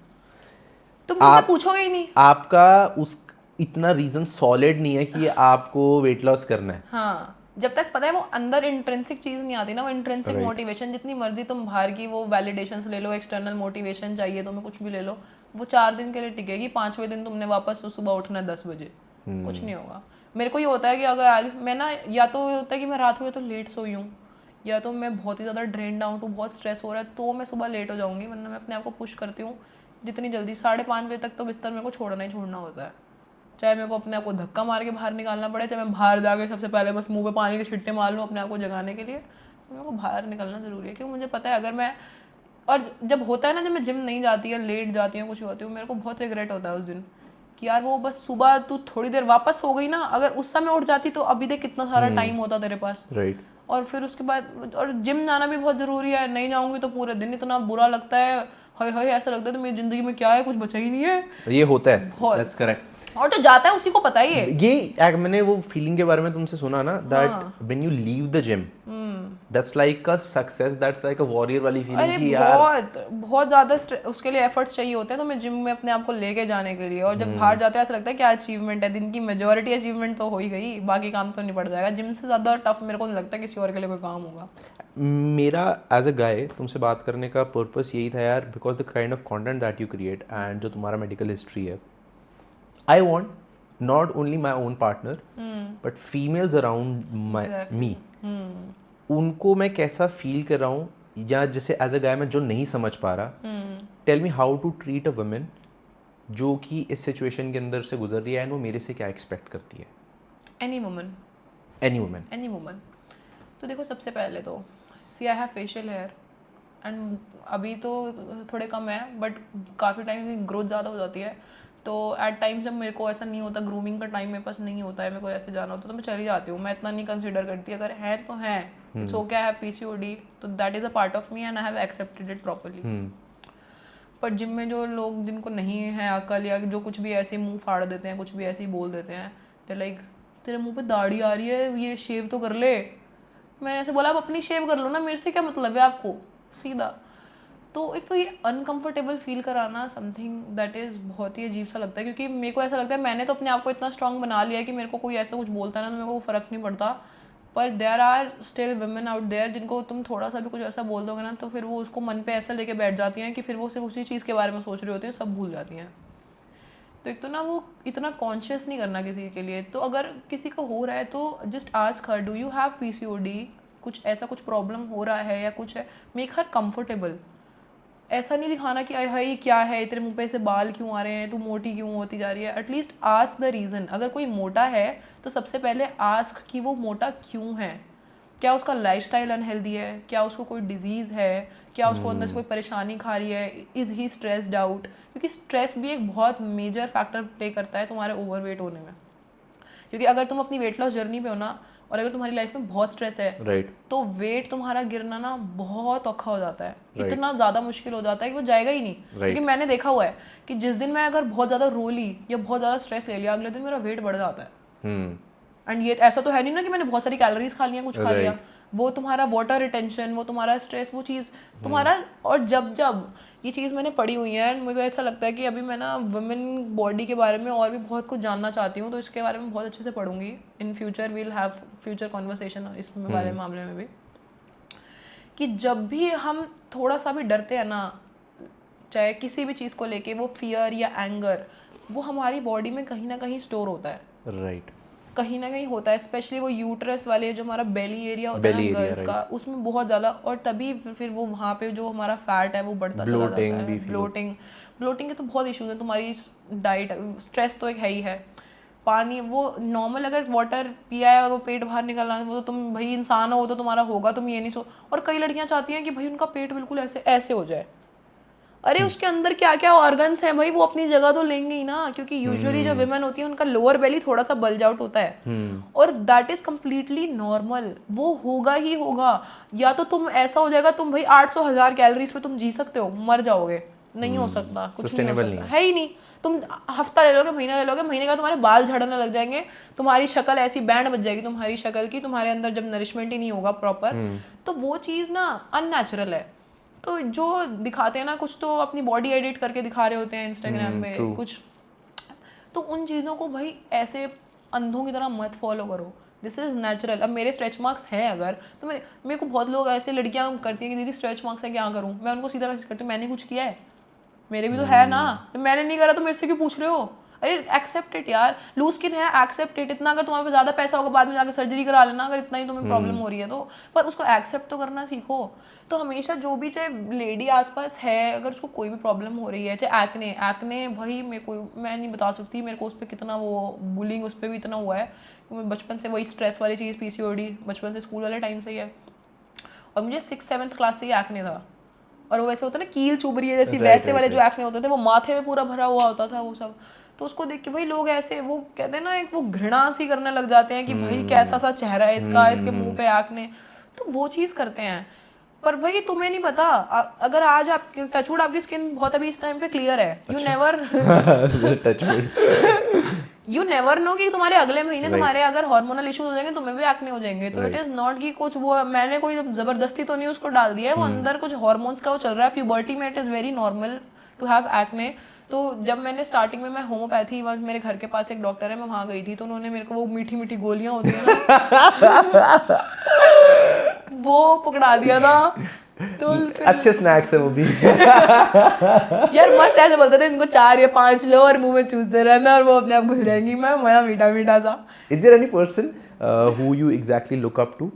तुम मुझसे पूछोगे ही नहीं। आपका उस इतना रीज़न सॉलिड नहीं है कि आपको वेट लॉस करना है। हाँ, जब तक पता है वो अंदर इंट्रिंसिक चीज़ नहीं आती ना, वो इंट्रिंसिक मोटिवेशन, जितनी मर्जी तुम बाहर की वो वैलिडेशंस ले लो, एक्सटर्नल मोटिवेशन चाहिए तुम्हें कुछ भी ले लो, वो 4 दिन के लिए टिकेगी। 5वें दिन तुमने वापस सुबह उठना है 10 बजे, कुछ नहीं होगा। मेरे को ये होता है कि अगर आज मैं ना, या तो होता है कि मैं रात को या तो लेट सोई हूँ, या तो मैं बहुत ही ज़्यादा ड्रेन आउट हूँ, बहुत स्ट्रेस हो रहा है, तो मैं सुबह लेट हो जाऊँगी। वरना मैं अपने आप को पुश करती हूँ जितनी जल्दी 5:30 बजे तक तो बिस्तर मेरे को छोड़ना ही छोड़ना होता है। चाहे मेरे को अपने आप को धक्का मार के बाहर निकालना पड़े, चाहे मैं बाहर जाके सबसे पहले बस मुंह पे पानी के छिट्टे मार लूँ अपने आप को जगाने के लिए, तो मेरे को बाहर निकलना ज़रूरी है। क्योंकि मुझे पता है अगर मैं, और जब होता है ना, जब मैं जिम नहीं जाती या लेट जाती हूँ, कुछ होती हूँ, मेरे को बहुत रिग्रेट होता है उस दिन कि यार वो बस सुबह तू थोड़ी देर वापस सो गई ना, अगर उस समय उठ जाती तो अभी देख कितना सारा टाइम होता तेरे पास। राइट। और फिर उसके बाद, और जिम जाना भी बहुत ज़रूरी है, नहीं जाऊँगी तो पूरे दिन इतना बुरा लगता है, हाय हाय ऐसा लगता है तो मेरी ज़िंदगी में क्या है, कुछ बचा ही नहीं है। ये होता है, बहुत। That's correct. और जो जाता है उसी को पता ही है। ये मैंने वो फीलिंग के बारे में तुमसे सुना ना, that when you leave the gym, that's like a success, that's like a warrior वाली फीलिंग कि यार बहुत ज़्यादा उसके लिए एफर्ट्स चाहिए होते हैं तो मैं जिम में अपने आप को लेके जाने के लिए। और जब बाहर जाते हैं ऐसा लगता है क्या अचीवमेंट है, दिन की मेजोरिटी अचीवमेंट तो हो ही गई, बाकी काम तो नहीं पड़ जाएगा। जिम से ज़्यादा टफ मेरे को नहीं लगता किसी और के लिए कोई काम होगा। मेरा एज अ गाय तुमसे बात करने का पर्पस यही था यार, because the kind of content that you create and जो तुम्हारा मेडिकल हिस्ट्री है, I want not only my own partner but females around me, उनको मैं कैसा फील कर रहा हूँ, या जैसे एज अ गाय मैं जो नहीं समझ पा रहा, tell me how to treat a women जो कि इस सिचुएशन के अंदर से गुजर रही है, एंड वो मेरे से क्या एक्सपेक्ट करती है. Any woman. Any woman. तो देखो, सबसे पहले तो see I have facial hair and अभी तो थोड़े कम है, बट काफ़ी टाइम ग्रोथ ज़्यादा हो जाती है. तो एट टाइम जब मेरे को ऐसा नहीं होता, ग्रूमिंग का टाइम मेरे पास नहीं होता है, मेरे को ऐसे जाना होता तो मैं चली जाती हूँ. मैं इतना नहीं कंसिडर करती, अगर है तो है. सो क्या है PCOD, तो that is a part of me and I have accepted it properly. पर जिम में जो लोग जिनको नहीं है अकल, या जो कुछ भी ऐसे मुंह फाड़ देते हैं, कुछ भी ऐसे ही बोल देते हैं, तो लाइक तेरे मुंह पे दाढ़ी आ रही है, ये शेव तो कर ले. मैंने ऐसे बोला, आप अपनी शेव कर लो ना, मेरे से क्या मतलब है आपको, सीधा. तो एक तो ये अनकंफर्टेबल फील कराना समथिंग दैट इज़ बहुत ही अजीब सा लगता है, क्योंकि मेरे को ऐसा लगता है मैंने तो अपने आप को इतना स्ट्रांग बना लिया है कि मेरे को कोई ऐसा कुछ बोलता है ना तो मेरे को फ़र्क नहीं पड़ता. पर there are still women out there जिनको तुम थोड़ा सा भी कुछ ऐसा बोल दोगे ना तो फिर वो उसको मन पे ऐसा लेके बैठ जाती हैं कि फिर वो सिर्फ उसी चीज़ के बारे में सोच रही होती हैं, सब भूल जाती हैं. तो एक तो ना वो इतना कॉन्शियस नहीं करना किसी के लिए. तो अगर किसी को हो रहा है तो just ask her, do you have PCOD, कुछ ऐसा कुछ प्रॉब्लम हो रहा है या कुछ है, मेक हर कंफर्टेबल. ऐसा नहीं दिखाना कि आय हाय क्या है, तेरे मुंह पे ऐसे बाल क्यों आ रहे हैं, तू मोटी क्यों होती जा रही है. At least ask the reason. अगर कोई मोटा है तो सबसे पहले आस्क कि वो मोटा क्यों है. क्या उसका लाइफस्टाइल अनहेल्दी है, क्या उसको कोई डिजीज़ है, क्या उसको अंदर से कोई परेशानी खा रही है, इज़ ही स्ट्रेस्ड आउट. क्योंकि स्ट्रेस भी एक बहुत मेजर फैक्टर प्ले करता है तुम्हारे ओवरवेट होने में. क्योंकि अगर तुम अपनी वेट लॉस जर्नी पे हो ना, और अगर तुम्हारी लाइफ में बहुत स्ट्रेस है, तो वेट तुम्हारा गिरना ना बहुत औखा हो जाता है. इतना ज़्यादा मुश्किल हो जाता है कि वो जाएगा ही नहीं. क्योंकि मैंने देखा हुआ है कि जिस दिन मैं अगर बहुत ज़्यादा रो ली या बहुत ज़्यादा स्ट्रेस ले लिया, अगले दिन मेरा वेट बढ़ जाता है. एंड ये ऐसा तो है नहीं ना कि मैंने बहुत सारी कैलोरीज खा लिया, कुछ खा लिया. वो तुम्हारा वाटर रिटेंशन, वो तुम्हारा स्ट्रेस, वो चीज़ तुम्हारा. और जब जब ये चीज़ मैंने पढ़ी हुई है, एंड मुझे ऐसा लगता है कि अभी मैं ना वुमेन बॉडी के बारे में और भी बहुत कुछ जानना चाहती हूँ, तो इसके बारे में बहुत अच्छे से पढ़ूंगी. In future will have future conversation इस वाले मामले में भी, कि जब भी हम थोड़ा सा भी डरते हैं ना, चाहे किसी भी चीज़ को लेके, वो फियर या एंगर, वो हमारी बॉडी में कहीं ना कहीं स्टोर होता है. राइट. कहीं ना कहीं होता है. स्पेशली वो यूट्रस वाले जो हमारा बेली एरिया होता है ना गर्ल्स का, उसमें बहुत ज़्यादा. और तभी फिर वो वहाँ पे जो हमारा फैट है वो बढ़ता चला जाता है. ब्लोटिंग के तो बहुत इश्यूज हैं. तुम्हारी डाइट, स्ट्रेस तो एक है ही है. पानी, वो नॉर्मल अगर वाटर पिया है और वो पेट बाहर निकल रहा है, वो तो तुम भाई इंसान हो, वो तो तुम्हारा होगा, तुम ये नहीं सो. और कई लड़कियाँ चाहती हैं कि भाई उनका पेट बिल्कुल ऐसे ऐसे हो जाए. अरे उसके अंदर क्या क्या ऑर्गन्स हैं भाई, वो अपनी जगह तो लेंगे ही ना. क्योंकि यूजुअली जो विमेन होती है उनका लोअर बेली थोड़ा सा बल्ज आउट होता है, और दैट इज कम्प्लीटली नॉर्मल. वो होगा ही होगा. या तो तुम ऐसा हो जाएगा, तुम भाई 800,000 कैलोरीज पे तुम जी सकते हो, मर जाओगे. नहीं हो सकता, कुछ नहीं हो सकता, है ही नहीं. तुम हफ्ता ले लोगे, महीना ले लोगे, महीने का तुम्हारे बाल झड़ने लग जाएंगे, तुम्हारी शक्ल ऐसी बैंड बच जाएगी तुम्हारी शक्ल की. तुम्हारे अंदर जब नरिशमेंट ही नहीं होगा प्रॉपर, तो वो चीज़ ना अननेचुरल है. तो जो दिखाते हैं ना, कुछ तो अपनी बॉडी एडिट करके दिखा रहे होते हैं इंस्टाग्राम में कुछ, तो उन चीज़ों को भाई ऐसे अंधों की तरह मत फॉलो करो. This is natural. अब मेरे स्ट्रेच मार्क्स हैं अगर, तो मेरे को बहुत लोग ऐसे लड़कियां करती हैं कि दीदी स्ट्रेच मार्क्स है क्या करूँ. मैं उनको सीधा मैसेज करती हूँ, मैंने कुछ किया है, मेरे भी तो है ना. मैंने नहीं करा तो मेरे से क्यों पूछ रहे हो. अरे एक्सेप्ट इट यार, लूज स्किन है, एक्सेप्ट इट. इतना अगर तुम्हारे पास ज़्यादा पैसा होगा, बाद में जाकर सर्जरी करा लेना अगर इतना ही तुम्हें प्रॉब्लम हो रही है तो. पर उसको एक्सेप्ट तो करना सीखो. तो हमेशा जो भी, चाहे लेडी आसपास है, अगर उसको कोई भी प्रॉब्लम हो रही है, चाहे एक्ने भाई मैं नहीं बता सकती मेरे को उस पर कितना वो बुलिंग उस पर भी इतना हुआ है. बचपन से वही स्ट्रेस वाली चीज़, PCOD बचपन से स्कूल वाले टाइम से ही है. और मुझे 6th-7th क्लास से ही एक्ने था. और वो वैसे होता है ना, कील चुभ रही है जैसी, वैसे वाले जो एक्ने होते थे, वो माथे में पूरा भरा हुआ होता था वो सब. तो उसको देख के भाई लोग ऐसे, वो कहते हैं ना, एक वो घृणा सी करने लग जाते हैं कि भाई कैसा सा चेहरा है इसका, इसके मुंह पे एक्ने. तो वो चीज़ करते हैं. पर भाई तुम्हें नहीं पता, अगर आज आप टचवुड आपकी स्किन बहुत अभी इस टाइम पे क्लियर है, यू नेवर नो कि तुम्हारे अगले महीने तुम्हारे अगर हार्मोनल इश्यूज हो जाएंगे, तुम्हें भी एक्ने हो जाएंगे. तो इट इज नॉट कि कुछ वो मैंने कोई जबरदस्ती तो नहीं उसको डाल दिया है, वो अंदर कुछ हार्मोन्स का वो चल रहा है. प्यूबर्टी में it is very normal to have acne. तो जब मैंने स्टार्टिंग में, मैं होम्योपैथी, मेरे घर के पास एक डॉक्टर है, मैं वहाँ गई थी, तो उन्होंने मेरे को वो मीठी मीठी गोलियाँ होती है ना वो पकड़ा दिया था. तो फिर अच्छे स्नैक्स है वो भी। यार मस्त ऐसे बोलते थे इनको 4 या 5 लो और मुंह में चूसते रहना और वो अपने आप घुस जाएंगी। मैं मजा मीठा मीठा सा। Is there any person who you exactly look up to?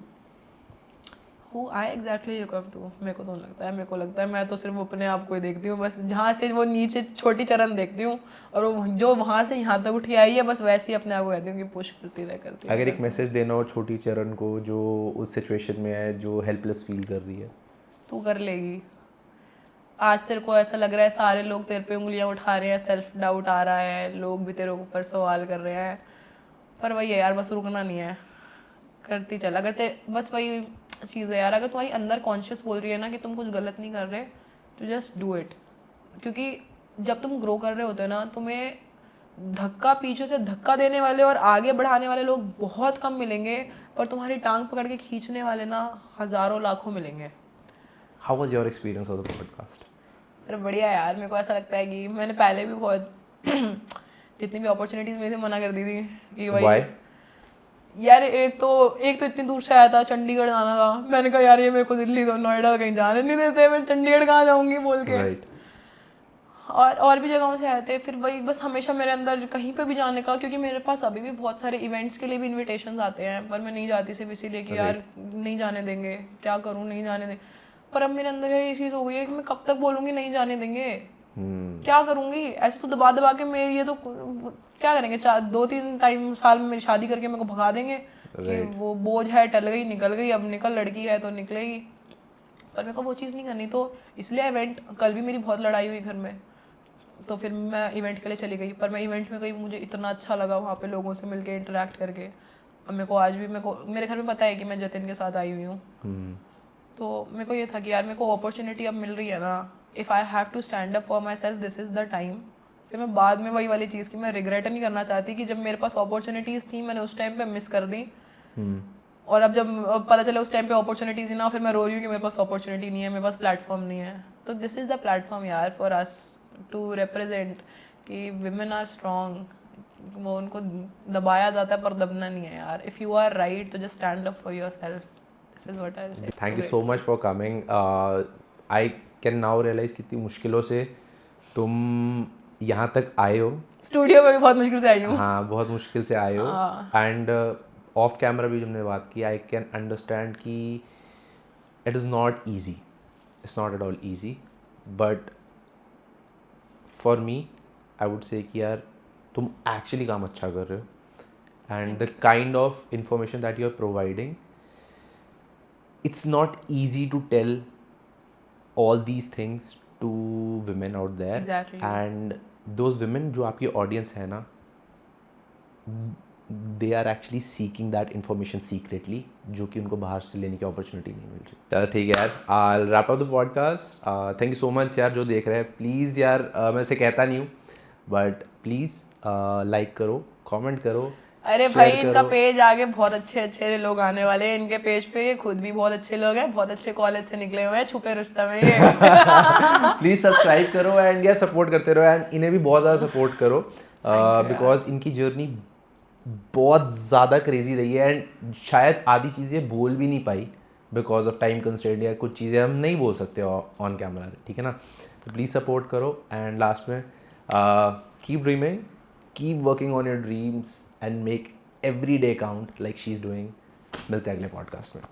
Who I exactly look up to? मेरे को तो लगता है मैं तो सिर्फ अपने आप को ही देखती हूँ बस, जहाँ से वो नीचे छोटी चरण देखती हूँ और वो जो वहाँ से यहाँ तक उठी आई है बस वैसे ही अपने आप को कहती हूँ कि पुश करती रहे। अगर एक मैसेज देना हो छोटी चरण को जो उस सिचुएशन में है, जो हेल्पलेस फील कर रही है, तू कर लेगी। आज तेरे को ऐसा लग रहा है सारे लोग तेरे पे उंगलियां उठा रहे हैं, सेल्फ डाउट आ रहा है, लोग भी तेरे ऊपर सवाल कर रहे हैं, पर वही है यार, बस रुकना नहीं है, करती चल। अगर तेरे बस वही चीज़ है यार, अगर तुम्हारी अंदर कॉन्शियस बोल रही है ना कि तुम कुछ गलत नहीं कर रहे, तो जस्ट डू इट। क्योंकि जब तुम ग्रो कर रहे होते हो ना, तुम्हें धक्का, पीछे से धक्का देने वाले और आगे बढ़ाने वाले लोग बहुत कम मिलेंगे, पर तुम्हारी टांग पकड़ के खींचने वाले ना हज़ारों लाखों मिलेंगे। How was your experience of the podcast? अरे बढ़िया यार, मेरे को ऐसा लगता है कि मैंने पहले भी बहुत जितनी भी अपॉर्चुनिटीज़ मिली थी मना कर दी थी कि भाई Why? यार एक तो इतनी दूर से आया था, चंडीगढ़ जाना था, मैंने कहा यार ये मेरे को दिल्ली तो नोएडा कहीं जाने नहीं देते, मैं चंडीगढ़ कहाँ जाऊँगी बोल के। Right. और भी जगहों से आए थे, फिर वही बस हमेशा मेरे अंदर कहीं पे भी जाने का, क्योंकि मेरे पास अभी भी बहुत सारे इवेंट्स के लिए भी इनविटेशन आते हैं, पर मैं नहीं जाती सिर्फ इसीलिए कि यार नहीं जाने देंगे, क्या करूँ, नहीं जाने देंगे। पर अब मेरे अंदर ये चीज़ हो गई है कि मैं कब तक बोलूँगी नहीं जाने देंगे, क्या करूँगी, ऐसे तो दबा दबा के मेरे ये तो क्या करेंगे, 2-3 साल में मेरी शादी करके मेरे को भगा देंगे कि वो बोझ है, टल गई, निकल गई, अब निकल, लड़की है तो निकलेगी। पर मेरे को वो चीज़ नहीं करनी, तो इसलिए इवेंट, कल भी मेरी बहुत लड़ाई हुई घर में, तो फिर मैं इवेंट के लिए चली गई। पर मैं इवेंट में गई, मुझे इतना अच्छा लगा वहाँ पे लोगों से मिलके इंटरेक्ट करके। अब मेरे को आज भी मेरे घर में पता है कि मैं जतिन के साथ आई हुई हूँ, तो मेरे को ये था कि यार मेरे को अपॉर्चुनिटी अब मिल रही है ना, if I have to stand up for myself, this is the time. फिर मैं बाद में वही वाली चीज़ की मैं रिग्रेट नहीं करना चाहती कि जब मेरे पास अपॉर्चुनिटीज़ थी मैंने उस टाइम पे मिस कर दी, और अब जब पता चला उस टाइम पे अपॉर्चुनिटीज़ ना, फिर मैं रो रही हूँ कि मेरे पास अपॉर्चुनिटी नहीं है, मेरे पास प्लेटफॉर्म नहीं है। तो दिस इज़ द प्लेटफॉर्म यार फॉर अस टू रिप्रेजेंट कि विमेन आर स्ट्रॉन्ग, वो उनको दबाया जाता है पर दबना नहीं है यार। इफ़ यू आर राइट तो just stand up for your self, this is what I से। Thank you so much for coming. I can now realize कितनी मुश्किलों से तुम यहाँ तक आए हो। स्टूडियो में भी बहुत मुश्किल से आई हूँ। हाँ, बहुत मुश्किल से आए हो। एंड ऑफ कैमरा भी हमने बात की, आई कैन अंडरस्टैंड कि it is not easy, it's not at all easy, but for me I would say कि यार तुम एक्चुअली काम अच्छा कर रहे हो, and the kind of information that you are providing, it's not easy to tell all these things to women out there. Exactly. And those women जो आपकी audience है ना, they are actually seeking that information secretly, जो कि उनको बाहर से लेने की opportunity नहीं मिल रही। चल ठीक है यार, I'll wrap up the podcast. Thank you so much यार जो देख रहे हैं। प्लीज़ यार मैं इसे कहता नहीं हूँ, बट प्लीज़ लाइक करो, कमेंट करो। अरे भाई इनका पेज आगे बहुत अच्छे लोग आने वाले हैं इनके पेज पे, ये खुद भी बहुत अच्छे लोग हैं, बहुत अच्छे कॉलेज से निकले हुए हैं, छुपे रुस्तम है ये। प्लीज़ सब्सक्राइब करो एंड यार सपोर्ट करते रहो, एंड इन्हें भी बहुत ज़्यादा सपोर्ट करो, बिकॉज इनकी जर्नी बहुत ज़्यादा क्रेजी रही है, एंड शायद आधी चीज़ें बोल भी नहीं पाई बिकॉज ऑफ टाइम कंस्ट्रेंट, या कुछ चीज़ें हम नहीं बोल सकते ऑन कैमरा, ठीक है ना। तो प्लीज़ सपोर्ट करो, एंड लास्ट में keep dreaming, keep working on your dreams and make every day count like she is doing. मिलते हैं अगले पॉडकास्ट में।